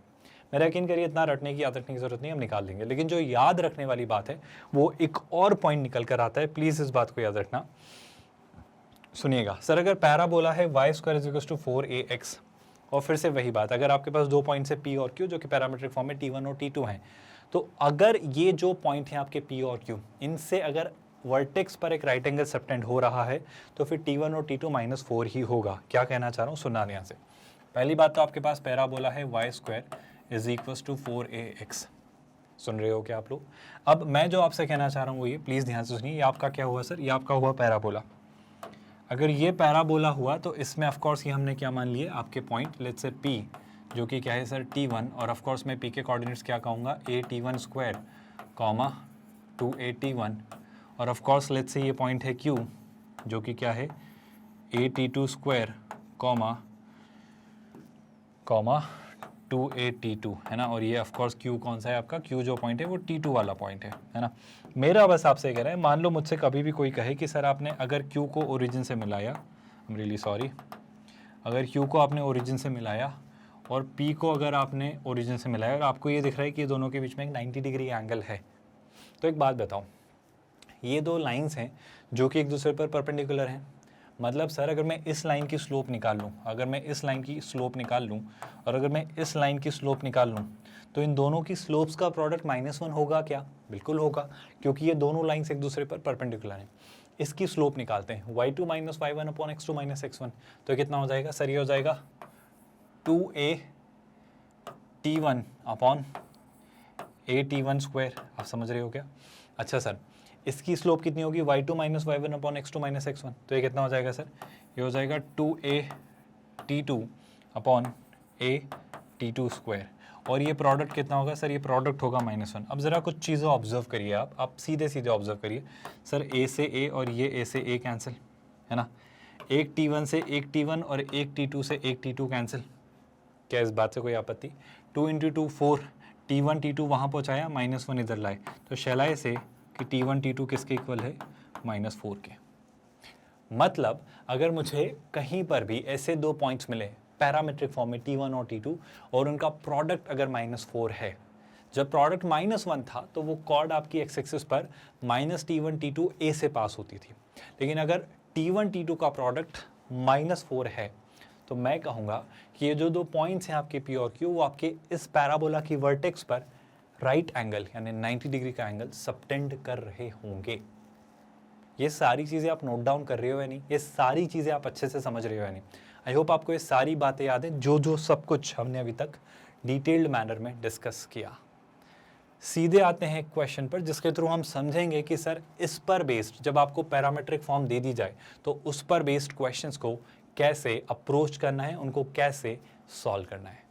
मेरा यकीन करिए, इतना रटने की, याद रखने की जरूरत नहीं, हम निकाल लेंगे। लेकिन जो याद रखने वाली बात है वो एक और पॉइंट निकल कर आता है, प्लीज़ इस बात को याद रखना। सुनिएगा, सर अगर पैराबोला है y² = 4ax, और फिर से वही बात, अगर आपके पास दो पॉइंट्स है P और Q जो कि पैरामेट्रिक फॉर्म में T1 और T2 हैं, तो अगर ये जो पॉइंट हैं आपके P और Q, इनसे अगर वर्टेक्स पर एक राइट एंगल सबटेंड हो रहा है तो फिर T1 और T2 -4 ही होगा। क्या कहना चाह रहा हूँ, सुनना ध्यान से। पहली बात तो आपके पास पैराबोला है y² = 4ax। सुन रहे हो क्या आप लोग? अब मैं जो आपसे कहना चाह रहा हूँ वो ये, प्लीज़ ध्यान से सुनिए। ये आपका क्या हुआ सर? ये आपका हुआ पैराबोला। अगर ये पैराबोला हुआ तो इसमें ऑफकोर्स ये हमने क्या मान लिए, आपके पॉइंट, लेट्स से P जो कि क्या है सर? T1, और ऑफकोर्स मैं P के कोऑर्डिनेट्स क्या कहूँगा? a T1², 2a T1, और ऑफ कोर्स लेट्स से ये पॉइंट है Q जो कि क्या है? a T2², 2a T2 है ना, और ये ऑफ कोर्स Q कौन सा है आपका, Q जो पॉइंट है वो T2 वाला पॉइंट है ना। मेरा बस आपसे कह रहा है, मान लो मुझसे कभी भी कोई कहे कि सर आपने अगर Q को ओरिजिन से मिलाया, आई एम रियली सॉरी, अगर Q को आपने ओरिजिन से मिलाया और P को अगर आपने ओरिजिन से मिलाया और आपको ये दिख रहा है कि ये दोनों के बीच में एक 90 डिग्री एंगल है, तो एक बात बताओ, ये दो लाइंस हैं जो कि एक दूसरे पर परपेंडिकुलर हैं। मतलब सर अगर मैं इस लाइन की स्लोप निकाल लूँ, अगर मैं इस लाइन की स्लोप निकाल लूँ और अगर मैं इस लाइन की स्लोप निकाल लूँ, तो इन दोनों की स्लोप्स का प्रोडक्ट -1 होगा क्या? बिल्कुल होगा, क्योंकि ये दोनों लाइंस एक दूसरे पर परपेंडिकुलर हैं। इसकी स्लोप निकालते हैं, y2 - y1 upon x2 - x1, तो कितना हो जाएगा सर? ये हो जाएगा 2a T1 upon a T1 square. आप समझ रहे हो क्या? अच्छा सर, इसकी स्लोप कितनी होगी? y2 - y1 upon x2 - x1, तो ये कितना हो जाएगा सर? ये हो जाएगा 2a T2 upon a T2 square, और ये प्रोडक्ट कितना होगा सर? ये प्रोडक्ट होगा -1। अब ज़रा कुछ चीज़ें ऑब्जर्व करिए, आप सीधे सीधे ऑब्जर्व करिए सर, a से a और ये a से a कैंसिल है ना, एक T1 से एक T1 और एक T2 से एक T2 कैंसिल। क्या इस बात से कोई आपत्ति? 2 × 2 4, T1 T2 वहाँ पहुँचाया, -1 इधर लाए, तो शैलाए से कि T1 T2 किसके इक्वल है? -4 के। मतलब अगर मुझे कहीं पर भी ऐसे दो पॉइंट्स मिले पैरामीट्रिक फॉर्म में T1 और T2 और उनका प्रोडक्ट अगर -4 है, जब प्रोडक्ट -1 था तो वो कॉर्ड आपकी एक्स एक्सिस पर -T1 T2 A से पास होती थी, लेकिन अगर T1 T2 का प्रोडक्ट -4 है तो मैं कहूँगा कि ये जो दो पॉइंट्स हैं आपके P और Q, वो आपके इस पैराबोला की वर्टेक्स पर राइट एंगल यानी 90 डिग्री का एंगल सबटेंड कर रहे होंगे। ये सारी चीज़ें आप नोट डाउन कर रहे हो या नहीं? ये सारी चीज़ें आप अच्छे से समझ रहे हो या नहीं? आई होप आपको ये सारी बातें याद हैं, जो सब कुछ हमने अभी तक डिटेल्ड मैनर में डिस्कस किया। सीधे आते हैं एक क्वेश्चन पर जिसके थ्रू हम समझेंगे कि सर इस पर बेस्ड जब आपको पैरामेट्रिक फॉर्म दे दी जाए तो उस पर बेस्ड क्वेश्चंस को कैसे अप्रोच करना है, उनको कैसे सॉल्व करना है।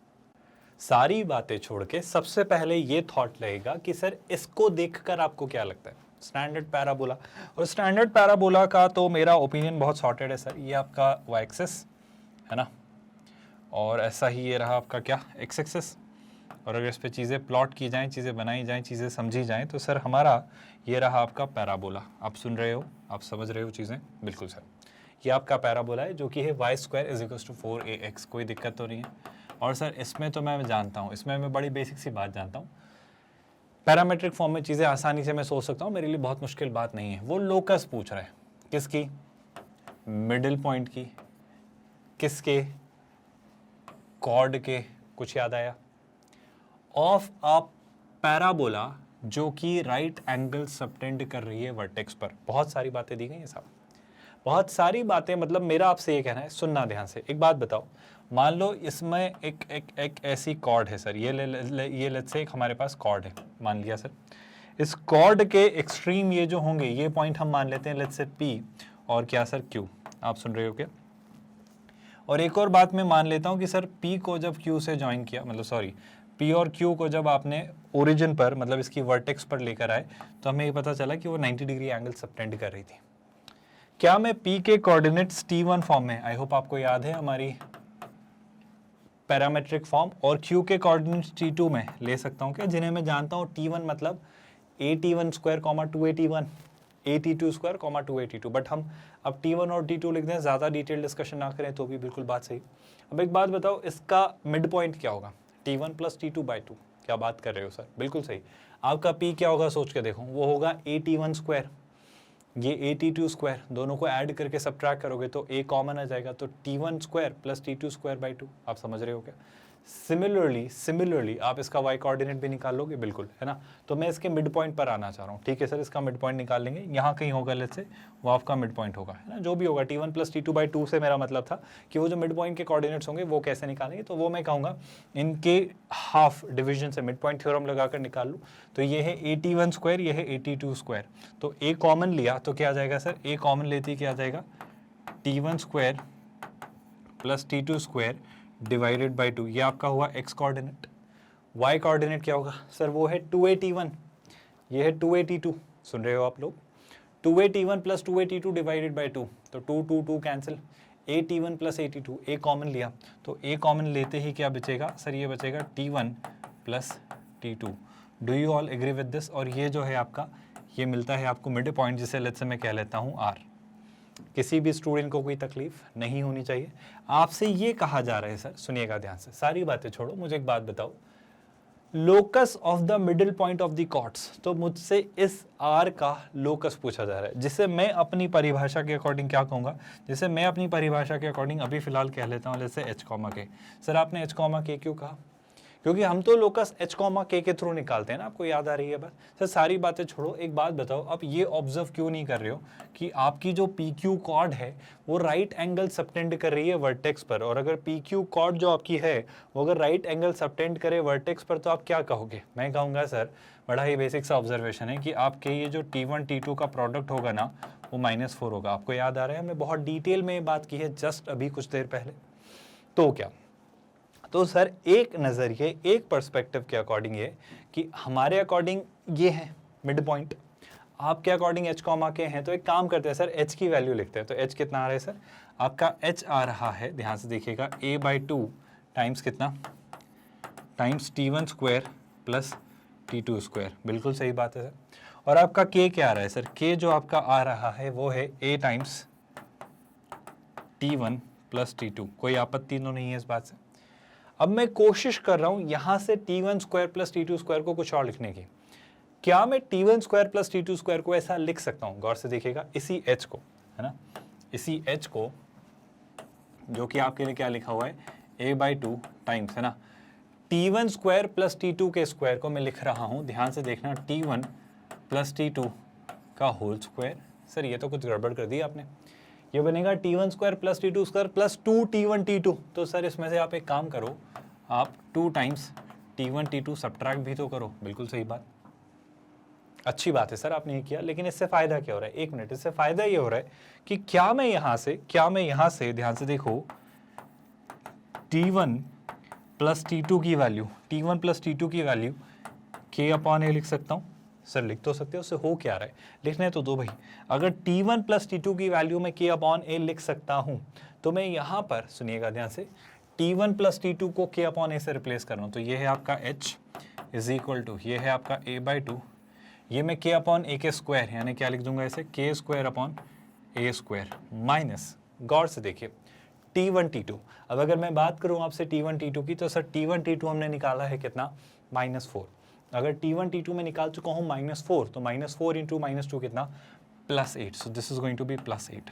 सारी बातें छोड़ के सबसे पहले ये थॉट लगेगा कि सर इसको देखकर आपको क्या लगता है, स्टैंडर्ड पैराबोला। और स्टैंडर्ड पैराबोला का तो मेरा ओपिनियन बहुत सॉर्टेड है सर। ये आपका वाई एक्सिस है ना, और ऐसा ही ये रहा आपका क्या, एक्स एक्सिस। और अगर इस पे चीज़ें प्लॉट की जाएं, चीज़ें बनाई जाएं, चीज़ें समझी जाएं, तो सर हमारा ये रहा आपका पैराबोला। आप सुन रहे हो, आप समझ रहे हो चीज़ें? बिल्कुल सर, ये आपका पैराबोला है जो कि है y² = 4ax। कोई दिक्कत तो नहीं है। और सर इसमें तो मैं जानता हूँ, इसमें मैं बड़ी बेसिक सी बात जानता हूँ, पैरामेट्रिक फॉर्म में चीज़ें आसानी से मैं सोच सकता हूँ, मेरे लिए बहुत मुश्किल बात नहीं है। वो लोकस पूछ रहा है, किसकी? मिडिल पॉइंट की। किसके? कॉर्ड के। कुछ याद आया? ऑफ अ पैराबोला जो कि राइट एंगल सबटेंड कर रही है वर्टेक्स पर। बहुत सारी बातें दी गई हैं साहब, बहुत सारी बातें। मतलब मेरा आपसे ये कहना है, सुनना ध्यान से। एक बात बताओ, मान लो इसमें एक ऐसी कॉर्ड है सर, ये लेट्स से एक हमारे पास कॉर्ड है, मान लिया सर। इस कॉर्ड के एक्सट्रीम ये जो होंगे, ये पॉइंट हम मान लेते हैं लेट्स से P और क्या सर Q। आप सुन रहे हो क्या? और एक और बात मैं मान लेता हूँ कि सर P को जब Q से ज्वाइन किया, मतलब सॉरी P और Q को जब आपने ओरिजिन पर मतलब इसकी वर्टेक्स पर लेकर आए, तो हमें ये पता चला कि वो 90 डिग्री एंगल सबटेंड कर रही थी। क्या मैं P के कोऑर्डिनेट्स T1 फॉर्म में, आई होप आपको याद है हमारी पैरामेट्रिक फॉर्म, और Q के कोऑर्डिनेट्स T2 में ले सकता हूँ क्या, जिन्हें मैं जानता हूँ T1 मतलब a_T1 square, 2a_T1, a_T2 square, 2a_T2। But हम अब T1 और T2 लिख दें, ज़्यादा डिटेल डिस्कशन ना करें तो भी बिल्कुल बात सही। अब एक बात बताओ, इसका मिड पॉइंट क्या होगा? T1 + T2/2। क्या बात कर रहे हो सर? बिल्कुल सही। आपका P क्या होगा सोच के देखो, वो होगा a_T1 स्क्वायर, ये a_T2 स्क्वायर, दोनों को ऐड करके सब्ट्रैक्ट करोगे तो a कॉमन आ जाएगा, तो T1 स्क्वायर + T2 स्क्वायर/2। आप समझ रहे हो क्या? सिमिलरली आप इसका y कोऑर्डिनेट भी निकाल लोगे, बिल्कुल है ना। तो मैं इसके मिड पॉइंट पर आना चाह रहा हूँ, ठीक है सर। इसका मिड पॉइंट निकाल लेंगे, यहाँ कहीं होगा लेट्स से, वो आपका मिड पॉइंट होगा, है ना। जो भी होगा T1 + T2/2 से मेरा मतलब था कि वो जो मिड पॉइंट के कोऑर्डिनेट्स होंगे वो कैसे निकालेंगे, तो वो मैं कहूँगा इनके हाफ डिवीजन से मिड पॉइंट थ्योरम लगाकर निकाल लूँ। तो ये है a_T1 स्क्वायर, ये है a_T2 स्क्वायर, तो a कॉमन लिया तो क्या आ जाएगा सर? a कॉमन लेती क्या आ जाएगा? T1 square + T2 square divided by 2। ये आपका हुआ x कोऑर्डिनेट। y कोऑर्डिनेट क्या होगा सर? वो है 2a_T1, ये है 2a_T2। सुन रहे हो आप लोग? 2a_T1 + 2a_T2 डिवाइडेड बाई 2, तो 2 2 2 cancel, a t one plus a t two, a common लिया तो ए कॉमन लेते ही क्या बचेगा सर, ये बचेगा t one plus t two. Do you all agree with this? और ये जो है आपका, ये मिलता है आपको मिड पॉइंट, जिसे लेट्स से मैं कह लेता हूँ आर। किसी भी स्टूडेंट को कोई तकलीफ नहीं होनी चाहिए। आपसे ये कहा जा रहा है सर, सुनिएगा ध्यान से, सारी बातें छोड़ो, मुझे एक बात बताओ, locus of the middle point of the chords, तो मुझसे इस आर का लोकस पूछा जा रहा है, जिसे मैं अपनी परिभाषा के अकॉर्डिंग क्या कहूँगा, जिसे मैं अपनी परिभाषा के अकॉर्डिंग अभी फिलहाल कह लेता हूँ जैसे एच कॉमा के। सर आपने एच कॉमा के क्यों कहा? क्योंकि हम तो लोकस एच कॉमा के थ्रू निकालते हैं ना, आपको याद आ रही है बात? सर सारी बातें छोड़ो, एक बात बताओ, आप ये ऑब्जर्व क्यों नहीं कर रहे हो कि आपकी जो पी क्यू कॉर्ड है वो राइट एंगल सबटेंड कर रही है वर्टेक्स पर, और अगर पी क्यू कॉर्ड जो आपकी है वो अगर राइट एंगल सबटेंड करे वर्टेक्स पर, तो आप क्या कहोगे? मैं कहूँगा सर बड़ा ही बेसिक सा ऑब्जर्वेशन है कि आपके ये जो T1 T2 का प्रोडक्ट होगा ना वो -4 होगा। आपको याद आ रहा है, हमने बहुत डिटेल में ये बात की है जस्ट अभी कुछ देर पहले। तो क्या, तो सर एक नज़रिए, एक पर्सपेक्टिव के अकॉर्डिंग ये कि हमारे अकॉर्डिंग ये है मिड पॉइंट, आपके अकॉर्डिंग एच कॉमा के हैं, तो एक काम करते हैं सर, एच की वैल्यू लिखते हैं। तो एच कितना आ रहा है सर? आपका एच आ रहा है, ध्यान से देखिएगा, a/2 टाइम्स कितना, times T1 square plus T2 square. बिल्कुल सही बात है सर। और आपका के क्या आ रहा है सर? के जो आपका आ रहा है वो है a times T1 plus T2। कोई आपत्ति तो नहीं है इस बात से? अब मैं कोशिश कर रहा हूं यहां से T1 square plus T2 square को कुछ और लिखने की। क्या मैं T1 square plus T2 square को ऐसा लिख सकता हूं? गौर से देखिएगा, इसी h को, है ना, इसी h को जो कि आपके लिए क्या लिखा हुआ है, a/2 टाइम्स, है ना, T1 स्क्वायर प्लस T2 के स्क्वायर को मैं लिख रहा हूं, ध्यान से देखना, T1 प्लस T2 का होल स्क्वायर। सर ये तो कुछ गड़बड़ कर दी आपने, ये बनेगा T1 square plus T2 square plus 2T1 T2। तो सर इसमें से आप एक काम करो, आप 2 टाइम्स T1 T2 सब्ट्रैक्ट भी तो करो। बिल्कुल सही बात, अच्छी बात है सर आपने ये किया, लेकिन इससे फायदा क्या हो रहा है? एक मिनट, इससे फायदा ये हो रहा है कि क्या मैं यहां से ध्यान से देखो, T1 प्लस T2 की वैल्यू, T1 प्लस T2 की वैल्यू k/a लिख सकता हूं? सर लिख तो सकते हो, उससे हो क्या रहा है, लिखने तो दो भाई। अगर T1 प्लस T2 की वैल्यू में k/a लिख सकता हूं, तो मैं यहां पर, सुनिएगा ध्यान से, T1 प्लस T2 को k/a से रिप्लेस कर रहा हूं। तो ये है आपका h इज इक्वल टू, ये है आपका a/2, ये मैं k/a के स्क्वायर, यानी क्या लिख दूंगा इसे, k square upon a square minus, गौर से देखिए, T1 T2। अब अगर मैं बात करूं आपसे T1 T2 की, तो सर T1 T2 हमने निकाला है कितना, -4। अगर T1 T2 में निकाल चुका हूं -4, तो -4 इंटू -2 कितना, +8। So this is going to be +8।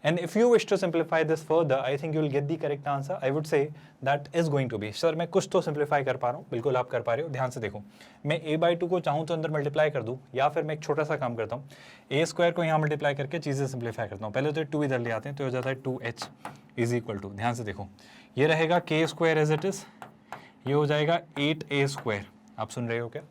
And if you wish to simplify this further, I think you will get the correct answer. I would say that is going to be, sir मैं कुछ तो simplify कर पा रहा हूँ, बिल्कुल आप कर पा रहे हो। ध्यान से देखो, मैं a/2 को चाहूँ तो अंदर मल्टीप्लाई कर दूँ, या फिर मैं एक छोटा सा काम करता हूँ, a स्क्वायर को यहाँ मल्टीप्लाई करके चीज़ें सिंप्लीफाई करता हूँ। पहले तो 2 इधर ले आते हैं, तो हो जाता है 2h इज इक्वल टू, ध्यान से देखो, ये रहेगा k square as it is, ये हो जाएगा 8a स्क्वायर। आप सुन रहे हो क्या?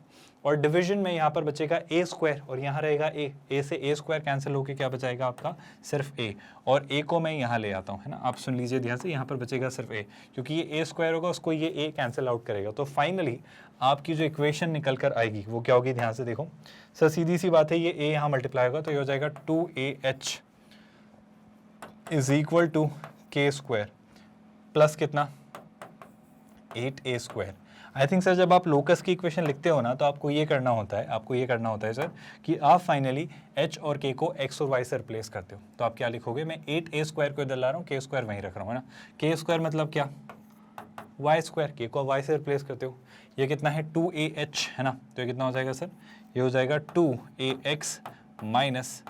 और डिवीजन में यहाँ पर बचेगा a स्क्वायर, और यहाँ रहेगा a से a स्क्वायर कैंसिल होके क्या बचाएगा आपका, सिर्फ a, और a को मैं यहाँ ले आता हूँ, है ना, आप सुन लीजिए ध्यान से, यहाँ पर बचेगा सिर्फ a, क्योंकि ये a स्क्वायर होगा, उसको ये a कैंसिल आउट करेगा। तो फाइनली आपकी जो इक्वेशन निकल कर आएगी वो क्या होगी, ध्यान से देखो सर, सीधी सी बात है, ये a यहाँ मल्टीप्लाई होगा, तो ये हो जाएगा 2ah is equal to k square plus कितना, 8a square. I think sir जब आप लोकस की इक्वेशन लिखते हो ना, तो आपको ये करना होता है, सर कि आप फाइनली h और k को x और y से रिप्लेस करते हो। तो आप क्या लिखोगे, मैं 8a स्क्वायर को इधर ला रहा हूँ, k स्क्वायर वहीं रख रहा हूँ, है ना, k स्क्वायर मतलब क्या, y स्क्वायर, k को y से रिप्लेस करते हो, ये कितना है 2ah, है ना, तो ये कितना हो जाएगा सर, ये हो जाएगा 2ax माइनस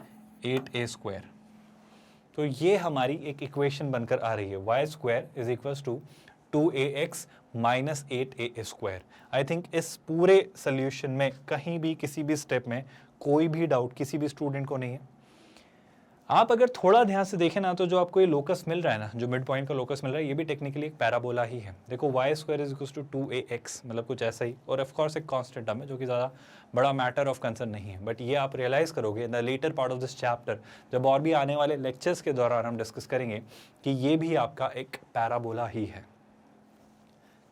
8a स्क्वायर। तो ये हमारी एक इक्वेशन बनकर आ रही है, y square is equals to 2ax minus 8a square. I think इस पूरे सोल्यूशन में कहीं भी किसी भी स्टेप में कोई भी डाउट किसी भी स्टूडेंट को नहीं है। आप अगर थोड़ा ध्यान से देखें ना, तो जो आपको ये लोकस मिल रहा है ना, जो मिड पॉइंट का लोकस मिल रहा है, ये भी टेक्निकली एक पैराबोला ही है। देखो y square is equals to 2ax, मतलब कुछ ऐसा ही, और ऑफ कोर्स एक कांस्टेंट टर्म है जो कि ज़्यादा बड़ा मैटर ऑफ कंसर्न नहीं है, बट ये आप रियलाइज़ करोगे in the latter part of this chapter, जब और भी आने वाले लेक्चर्स के दौरान हम डिस्कस करेंगे कि ये भी आपका एक पैराबोला ही है।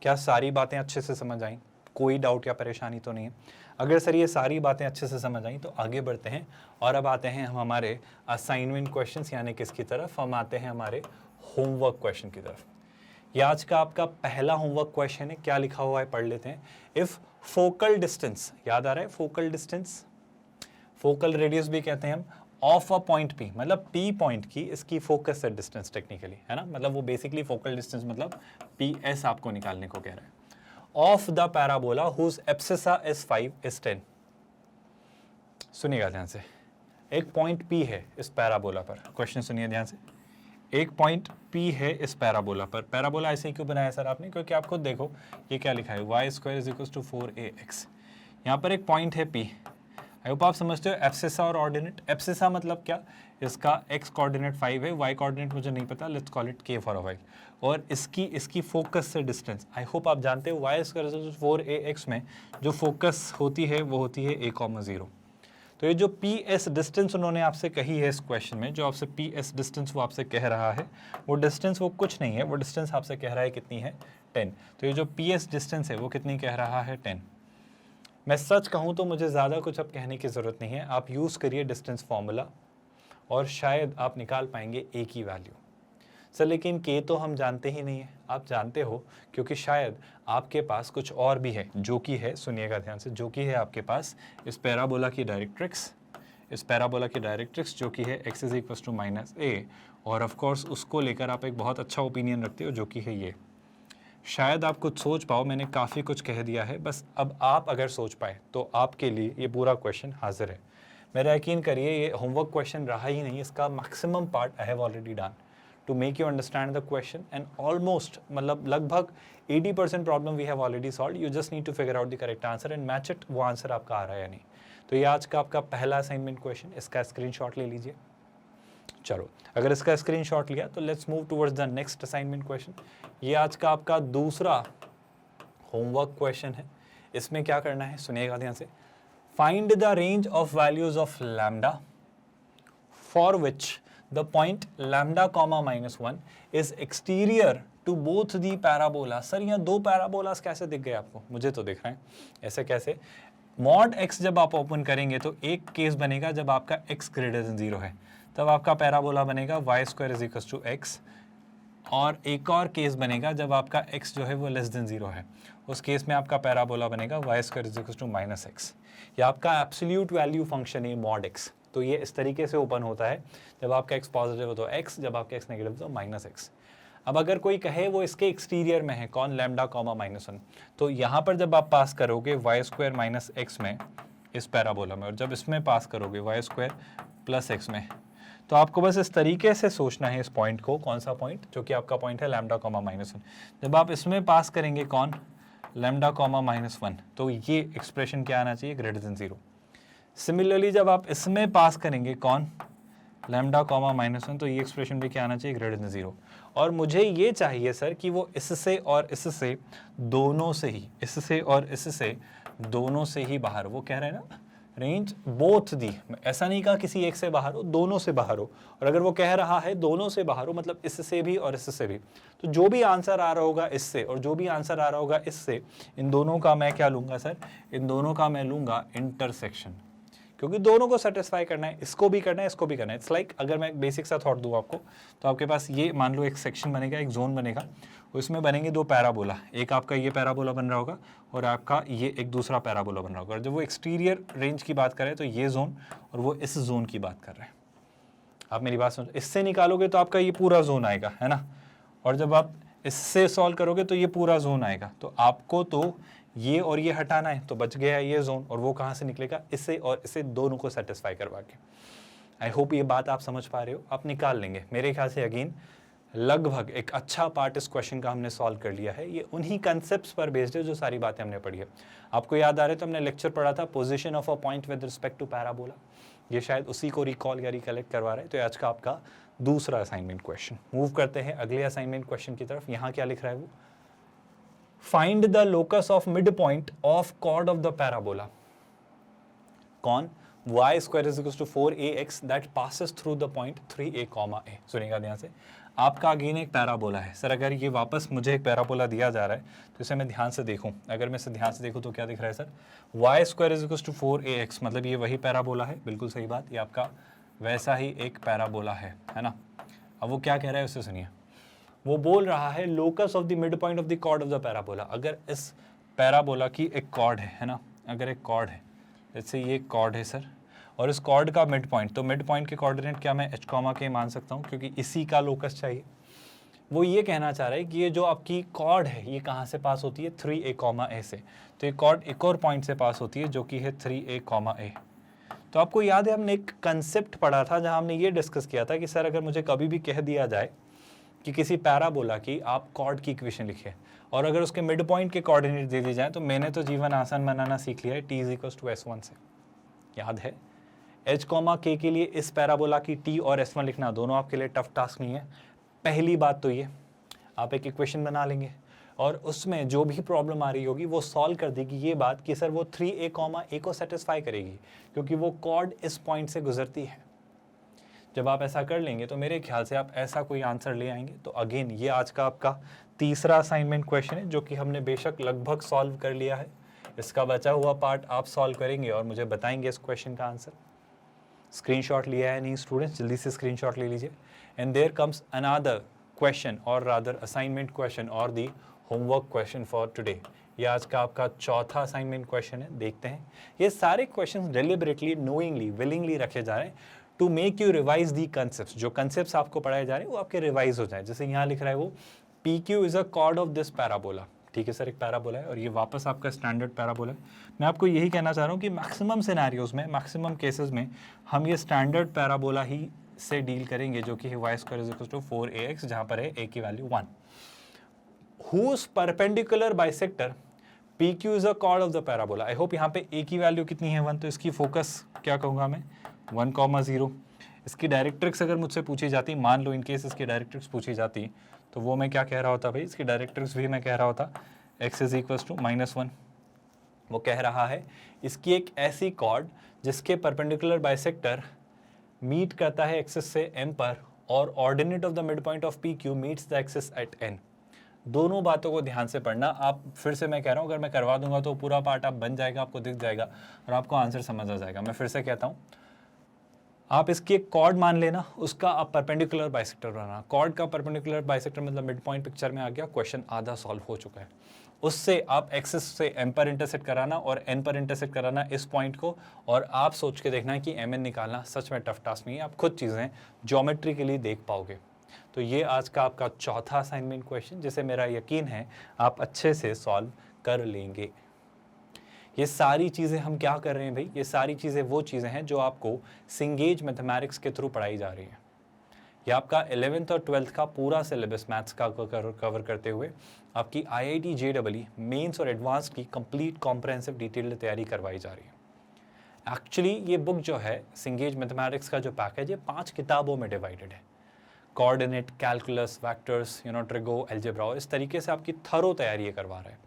क्या सारी बातें अच्छे से समझ आई? कोई डाउट या परेशानी तो नहीं है? अगर सर ये सारी बातें अच्छे से समझ आई तो आगे बढ़ते हैं, और अब आते हैं हम हमारे असाइनमेंट क्वेश्चंस, यानी किसकी तरफ, हम आते हैं हमारे होमवर्क क्वेश्चन की तरफ। ये आज का आपका पहला होमवर्क क्वेश्चन है। क्या लिखा हुआ है पढ़ लेते हैं। इफ फोकल डिस्टेंस, याद आ रहा है फोकल डिस्टेंस, फोकल रेडियस भी कहते हैं हम, ऑफ अ पॉइंट पी, मतलब पी पॉइंट की इसकी फोकस से डिस्टेंस टेक्निकली, है ना, मतलब वो बेसिकली फोकल डिस्टेंस मतलब पी एस आपको निकालने को कह रहा है। Of the parabola whose abscissa is 5 is 10। सुनिएगा ध्यान से, एक पॉइंट पी है इस पैराबोला पर, क्वेश्चन सुनिए ध्यान से। एक पॉइंट पी है इस पैराबोला पर। पैराबोला ऐसे ही क्यों बनाया सर आपने, क्योंकि आप खुद देखो ये क्या लिखा है, y square is equal to 4ax। यहाँ पर एक पॉइंट है पी। आई होप आप समझते हो एब्सिसा और ऑर्डिनेट। एब्सिसा मतलब क्या, इसका एक्स कोऑर्डिनेट 5 है, वाई कोऑर्डिनेट मुझे नहीं पता, let's call it k for a y. और इसकी फोकस से डिस्टेंस, आई होप आप जानते हो वाई स्क्वायर 4ax में जो फोकस होती है वो होती है a,0। तो ये जो पी एस डिस्टेंस उन्होंने आपसे कही है इस क्वेश्चन में, जो आपसे पी एस डिस्टेंस वो आपसे कह रहा है, वो डिस्टेंस वो कुछ नहीं है, वो डिस्टेंस आपसे कह रहा है कितनी है 10। तो ये जो पी एस डिस्टेंस है वो कितनी कह रहा है 10। मैं सच कहूँ तो मुझे ज़्यादा कुछ अब कहने की ज़रूरत नहीं है, आप यूज़ करिए डिस्टेंस फॉर्मूला और शायद आप निकाल पाएंगे ए की वैल्यू। सर लेकिन के तो हम जानते ही नहीं है। आप जानते हो क्योंकि शायद आपके पास कुछ और भी है, जो कि है, सुनिएगा ध्यान से, जो कि है आपके पास इस पैराबोला की डायरेक्ट्रिक्स, इस पैराबोला की डायरेक्ट्रिक्स जो कि है x is equal to minus A, और ऑफ कोर्स उसको लेकर आप एक बहुत अच्छा ओपिनियन रखते हो जो कि है ये। शायद आप कुछ सोच पाओ, मैंने काफ़ी कुछ कह दिया है, बस अब आप अगर सोच पाए तो आपके लिए ये पूरा क्वेश्चन हाजिर है। मेरा यकीन करिए ये होमवर्क क्वेश्चन रहा ही नहीं, इसका maximum part I have already done to make you understand the question, and almost मतलब लगभग 80% problem we have already solve. You just need to figure out the correct answer and match it, वो answer आपका आ रहा है या नहीं। तो ये आज का आपका पहला असाइनमेंट क्वेश्चन, इसका स्क्रीनशॉट ले लीजिए। चलो अगर इसका स्क्रीनशॉट लिया तो let's move towards the next assignment question. ये आज का आपका दूसरा होमवर्क क्वेश्चन है। इसमें क्या करना है सुनिएगा ध्यान से। Find the range of values of lambda for which the point lambda comma minus 1 is exterior to both the parabola। Sir यहाँ दो पैराबोलास कैसे दिख गए आपको, मुझे तो दिख रहे हैं। ऐसे कैसे, मॉड x जब आप ओपन करेंगे तो एक केस बनेगा जब आपका x ग्रेटर देन 0 है, तब आपका पैराबोला बनेगा y square is equal to x, और एक और केस बनेगा जब आपका x जो है वो लेस देन 0 है, उस केस में आपका पैराबोला बनेगा y square is equal to minus x. ये आपका एब्सोल्यूट वैल्यू फंक्शन है मॉड x। तो ये इस तरीके से ओपन होता है, जब आपका x पॉजिटिव हो तो x, जब आपका x नेगेटिव हो तो माइनस एक्स। अब अगर कोई कहे वो इसके एक्सटीरियर में है, कौन, लैम्डा कॉमा माइनस 1, तो यहाँ पर जब आप पास करोगे वाई स्क्वायर माइनस एक्स में इस पैराबोला में, और जब इसमें पास करोगे वाई स्क्वायर प्लस एक्स में, तो आपको बस इस तरीके से सोचना है इस पॉइंट को। कौन सा पॉइंट, जो कि आपका पॉइंट है लैम्डा कॉमा माइनस 1। जब आप इसमें पास करेंगे कौन, लैम्डा कॉमा माइनस 1, तो ये एक्सप्रेशन क्या आना चाहिए, ग्रेटर देन 0। सिमिलरली जब आप इसमें पास करेंगे कौन, लैम्डा कॉमा माइनस 1, तो ये एक्सप्रेशन भी क्या आना चाहिए, ग्रेटर देन 0। और मुझे ये चाहिए सर कि वो इससे और इससे दोनों से ही, इससे और इससे दोनों से ही बाहर, वो कह रहे हैं ना रेंज बोथ दी, ऐसा नहीं कहा किसी एक से बाहर हो, दोनों से बाहर हो। और अगर वो कह रहा है दोनों से बाहर हो मतलब इससे भी और इससे भी, तो जो भी आंसर आ रहा होगा इससे और जो भी आंसर आ रहा होगा इससे, इन दोनों का मैं क्या लूँगा सर, इन दोनों का मैं लूँगा इंटरसेक्शन, क्योंकि दोनों को सेटिस्फाई करना है, इसको भी करना है, इसको भी करना है। इट्स लाइक अगर मैं बेसिक सा थॉट दूँ आपको, तो आपके पास ये मान लो एक सेक्शन बनेगा, एक जोन बनेगा, उसमें बनेंगे दो पैराबोला, एक आपका ये पैराबोला बन रहा होगा और आपका ये एक दूसरा पैराबोला बन रहा होगा। और जब वो एक्सटीरियर रेंज की बात करें तो ये जोन और वो इस जोन की बात कर रहे हैं। आप मेरी बात समझ, इससे निकालोगे तो आपका ये पूरा जोन आएगा, है ना, और जब आप इससे सॉल्व करोगे तो ये पूरा जोन आएगा। तो आपको तो ये और ये हटाना है, तो बच गया ये जोन, और वो कहाँ से निकलेगा, इससे और इससे दोनों को सेटिस्फाई करवा के। आई होप ये बात आप समझ पा रहे हो, आप निकाल लेंगे मेरे ख्याल से। अगेन लगभग एक अच्छा पार्ट इस क्वेश्चन का हमने सॉल्व कर लिया है। ये उन्हीं कंसेप्ट्स पर बेस्ड है जो सारी बातें हमने पढ़ी है। आपको याद आ रहे तो हमने लेक्चर पढ़ा था position of a point with respect to parabola, ये शायद उसी को रिकॉल या रिकलेक्ट करवा रहे हैं। तो आज का आपका दूसरा असाइनमेंट क्वेश्चन। मूव करते हैं अगले असाइनमेंट क्वेश्चन की तरफ। यहाँ क्या लिख रहा है वो, find the locus of mid point of chord of the parabola, कौन, y square is equals to 4ax that passes through the point 3a, a। सुनिएगा ध्यान से, आपका अगेन एक पैराबोला है। सर अगर ये वापस मुझे एक पैराबोला दिया जा रहा है तो इसे मैं ध्यान से देखूं, अगर मैं इसे ध्यान से देखूं तो क्या दिख रहा है sir, y square is equals to 4ax, मतलब ये वही पैराबोला है, बिल्कुल सही बात, ये आपका वैसा ही एक पैराबोला है ना। अब वो क्या कह रहा है उससे सुनिए, वो बोल रहा है locus of the mid point of the chord of the parabola. अगर इस पैराबोला की एक कॉर्ड है ना, अगर एक कॉर्ड है, जैसे ये कॉर्ड है सर, और इस कॉर्ड का मिड पॉइंट, तो मिड पॉइंट के कोऑर्डिनेट क्या मैं h कॉमा के मान सकता हूँ, क्योंकि इसी का लोकस चाहिए। वो ये कहना चाह रहा है कि ये जो आपकी कॉर्ड है ये कहाँ से पास होती है, 3a कॉमा a से। तो ये कॉर्ड एक और पॉइंट से पास होती है जो कि है 3a कॉमा a। तो आपको याद है हमने एक कंसेप्ट पढ़ा था जहाँ हमने ये डिस्कस किया था कि सर अगर मुझे कभी भी कह दिया जाए कि किसी पैराबोला की आप कॉर्ड की इक्वेशन लिखिए और अगर उसके मिड पॉइंट के कोऑर्डिनेट दे दिए जाए, तो मैंने तो जीवन आसान बनाना सीख लिया है, t = s1 से। याद है h कॉमा k के लिए इस पैराबोला की t और s1 लिखना दोनों आपके लिए टफ टास्क नहीं है। पहली बात तो ये, आप एक इक्वेशन बना लेंगे और उसमें जो भी प्रॉब्लम आ रही होगी वो सॉल्व कर देगी ये बात कि सर वो 3a कॉमा a को सेटिस्फाई करेगी, क्योंकि वो कॉर्ड इस पॉइंट से गुजरती है। जब आप ऐसा कर लेंगे तो मेरे ख्याल से आप ऐसा कोई आंसर ले आएंगे। तो अगेन ये आज का आपका तीसरा असाइनमेंट क्वेश्चन है, जो कि हमने बेशक लगभग सॉल्व कर लिया है। इसका बचा हुआ पार्ट आप सॉल्व करेंगे और मुझे बताएंगे इस क्वेश्चन का आंसर। स्क्रीनशॉट लिया है नहीं स्टूडेंट्स, जल्दी से स्क्रीनशॉट ले लीजिए। And there comes another question or rather assignment question or the homework question for today. ये आज का आपका चौथा असाइनमेंट क्वेश्चन है। देखते हैं, ये सारे क्वेश्चंस डेलिबरेटली, नोइंगली, विलिंगली रखे जा रहे हैं to make you revise the concept. जो कंसेप्ट्स आपको पढ़ाए जा रहे हैं वो आपके रिवाइज हो जाए। जैसे यहाँ लिख रहा है वो PQ is a cord of this parabola. ठीक है सर, एक पैराबोला है और ये वापस आपका स्टैंडर्ड पैराबोला है। मैं आपको यही कहना चाह रहा हूँ कि मैक्सिमम सिनेरियोज में, मैक्सिमम केसेस में हम ये स्टैंडर्ड पैराबोला ही से डील करेंगे, जो कि है y² = 4ax, जहाँ पर है a की value 1। Whose perpendicular bisector PQ is a chord of the parabola। I hope यहाँ पे a की वैल्यू कितनी है 1, तो इसकी फोकस क्या कहूँगा मैं 1,0। इसकी डायरेक्ट्रिक्स अगर मुझसे पूछी जाती, मान लो इन केस इसकी डायरेक्ट्रिक्स पूछी जाती, तो वो मैं क्या कह रहा होता भाई, इसकी डायरेक्ट्रिक्स भी मैं कह रहा होता x = -1। वो कह रहा है इसकी एक ऐसी कॉर्ड जिसके परपेंडिकुलर बाइसेक्टर मीट करता है एक्सिस से m पर और ordinate of the mid point of PQ meets the axis at n। दोनों बातों को ध्यान से पढ़ना। आप फिर से मैं कह रहा हूँ, अगर मैं करवा दूंगा तो पूरा पार्ट आप बन जाएगा, आपको दिख जाएगा और आपको आंसर समझ आ जाएगा। मैं फिर से कहता हूँ, आप इसकी एक कॉर्ड मान लेना, उसका आप परपेंडिकुलर बाइसेक्टर बनाना। कॉर्ड का परपेंडिकुलर बाइसेक्टर मतलब मिड पॉइंट पिक्चर में आ गया, क्वेश्चन आधा सॉल्व हो चुका है। उससे आप एक्सिस से m पर इंटरसेक्ट कराना और n पर इंटरसेक्ट कराना इस पॉइंट को, और आप सोच के देखना कि mn निकालना सच में टफ टास्क नहीं है। आप खुद चीज़ें ज्योमेट्री के लिए देख पाओगे। तो ये आज का आपका चौथा असाइनमेंट क्वेश्चन, जिसे मेरा यकीन है आप अच्छे से सॉल्व कर लेंगे। ये सारी चीज़ें हम क्या कर रहे हैं भाई, ये सारी चीज़ें वो चीज़ें हैं जो आपको सिंगेज मैथमेटिक्स के थ्रू पढ़ाई जा रही हैं। ये आपका 11th और 12th का पूरा सिलेबस मैथ्स का कवर करते हुए आपकी IIT JEE मेंस और एडवांस्ड की कंप्लीट कॉम्प्रहेंसिव डिटेल्ड तैयारी करवाई जा रही है। एक्चुअली ये बुक जो है सिंगेज मैथमेटिक्स का जो पैकेज है 5 किताबों में डिवाइडेड है। Coordinate, calculus, vectors, trigo, algebra, और इस तरीके से आपकी थरो तैयारी करवा रहे हैं।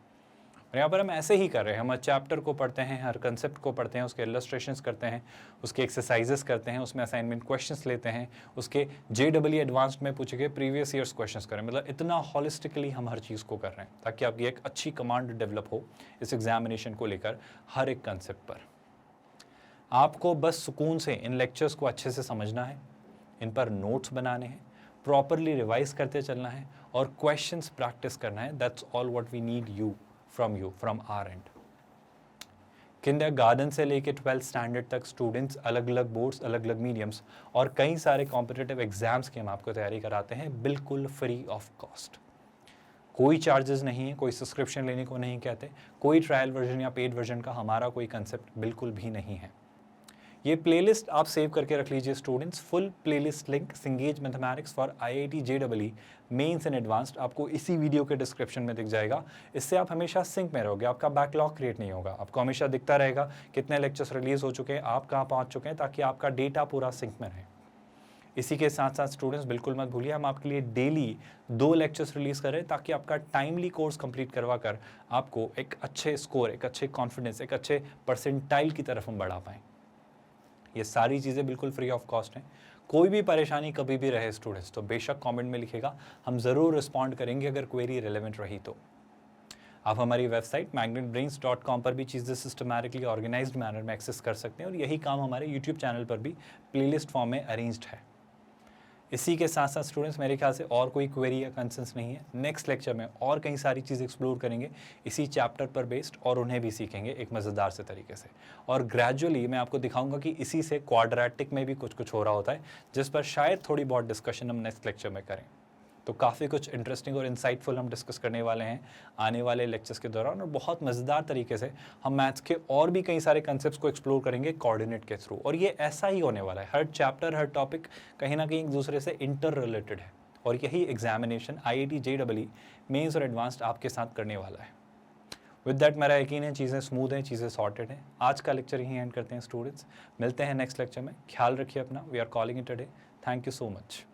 और यहाँ पर हम ऐसे ही कर रहे हैं, हम हर चैप्टर को पढ़ते हैं, हर कंसेप्ट को पढ़ते हैं, उसके इलस्ट्रेशंस करते हैं, उसके एक्सरसाइजेस करते हैं, उसमें असाइनमेंट क्वेश्चंस लेते हैं, उसके JEE एडवांस्ड में पूछे गए प्रीवियस ईयर्स क्वेश्चंस करें। मतलब इतना हॉलिस्टिकली हम हर चीज़ को कर रहे हैं ताकि आपकी एक अच्छी कमांड डेवलप हो इस एग्जामिनेशन को लेकर हर एक कंसेप्ट पर। आपको बस सुकून से इन लेक्चर्स को अच्छे से समझना है, इन पर नोट्स बनाने हैं, प्रॉपरली रिवाइज करते चलना है और क्वेश्चंस प्रैक्टिस करना है। That's all what we need you from our end. Kindergarten से लेके 12th स्टैंडर्ड तक स्टूडेंट्स अलग अलग बोर्ड्स, अलग अलग मीडियम्स और कई सारे कॉम्पिटिटिव एग्जाम्स की हम आपको तैयारी कराते हैं बिल्कुल फ्री ऑफ कॉस्ट। कोई चार्जेस नहीं है, कोई सब्सक्रिप्शन लेने को नहीं कहते, कोई ट्रायल वर्जन या पेड वर्जन का हमारा कोई कंसेप्ट बिल्कुल भी नहीं है। ये प्लेलिस्ट आप सेव करके रख लीजिए students. Full playlist link Cengage mathematics for IIT JEE mains and advanced आपको इसी वीडियो के डिस्क्रिप्शन में दिख जाएगा। इससे आप हमेशा सिंक में रहोगे, आपका बैकलॉग क्रिएट नहीं होगा, आपको हमेशा दिखता रहेगा कितने लेक्चर्स रिलीज हो चुके हैं, आप कहाँ पहुँच चुके हैं, ताकि आपका डेटा पूरा सिंक में रहे। इसी के साथ साथ स्टूडेंट्स बिल्कुल मत भूलिए, हम आपके लिए डेली 2 लेक्चर्स रिलीज़ कर रहे हैं ताकि आपका टाइमली कोर्स कंप्लीट करवा कर आपको एक अच्छे स्कोर, एक अच्छे कॉन्फिडेंस, एक अच्छे परसेंटाइल की तरफ हम बढ़ा पाएँ। ये सारी चीज़ें बिल्कुल फ्री ऑफ कॉस्ट हैं। कोई भी परेशानी कभी भी रहे स्टूडेंट्स तो बेशक कमेंट में लिखेगा, हम ज़रूर रिस्पॉन्ड करेंगे अगर क्वेरी रेलेवेंट रही तो। आप हमारी वेबसाइट magnetbrains.com पर भी चीज़ें सिस्टमैटिकली ऑर्गेनाइज्ड मैनर में एक्सेस कर सकते हैं और यही काम हमारे यूट्यूब चैनल पर भी प्लेलिस्ट फॉर्म में अरेंज्ड है। इसी के साथ साथ स्टूडेंट्स मेरे ख्याल से और कोई क्वेरी या कंसर्न्स नहीं है। नेक्स्ट लेक्चर में और कई सारी चीज़ एक्सप्लोर करेंगे इसी चैप्टर पर बेस्ड, और उन्हें भी सीखेंगे एक मज़ेदार से तरीके से। और ग्रेजुअली मैं आपको दिखाऊंगा कि इसी से क्वाड्रेटिक में भी कुछ कुछ हो रहा होता है, जिस पर शायद थोड़ी बहुत डिस्कशन हम नेक्स्ट लेक्चर में करें। तो काफ़ी कुछ इंटरेस्टिंग और इंसाइटफुल हम डिस्कस करने वाले हैं आने वाले लेक्चर्स के दौरान, और बहुत मज़ेदार तरीके से हम मैथ्स के और भी कई सारे कंसेप्ट्स को एक्सप्लोर करेंगे कोऑर्डिनेट के थ्रू। और ये ऐसा ही होने वाला है, हर चैप्टर हर टॉपिक कहीं ना कहीं एक दूसरे से इंटर रिलेटेड है, और यही एग्जामिनेशन IIT JEE मेंस और एडवांस्ड आपके साथ करने वाला है। विद दैट मेरा यकीन है चीज़ें स्मूथ हैं, चीज़ें सॉर्टेड हैं। आज का लेक्चर यहीं एंड करते हैं स्टूडेंट्स, मिलते हैं नेक्स्ट लेक्चर में। ख्याल रखिए अपना। We are calling it a day. Thank you so much.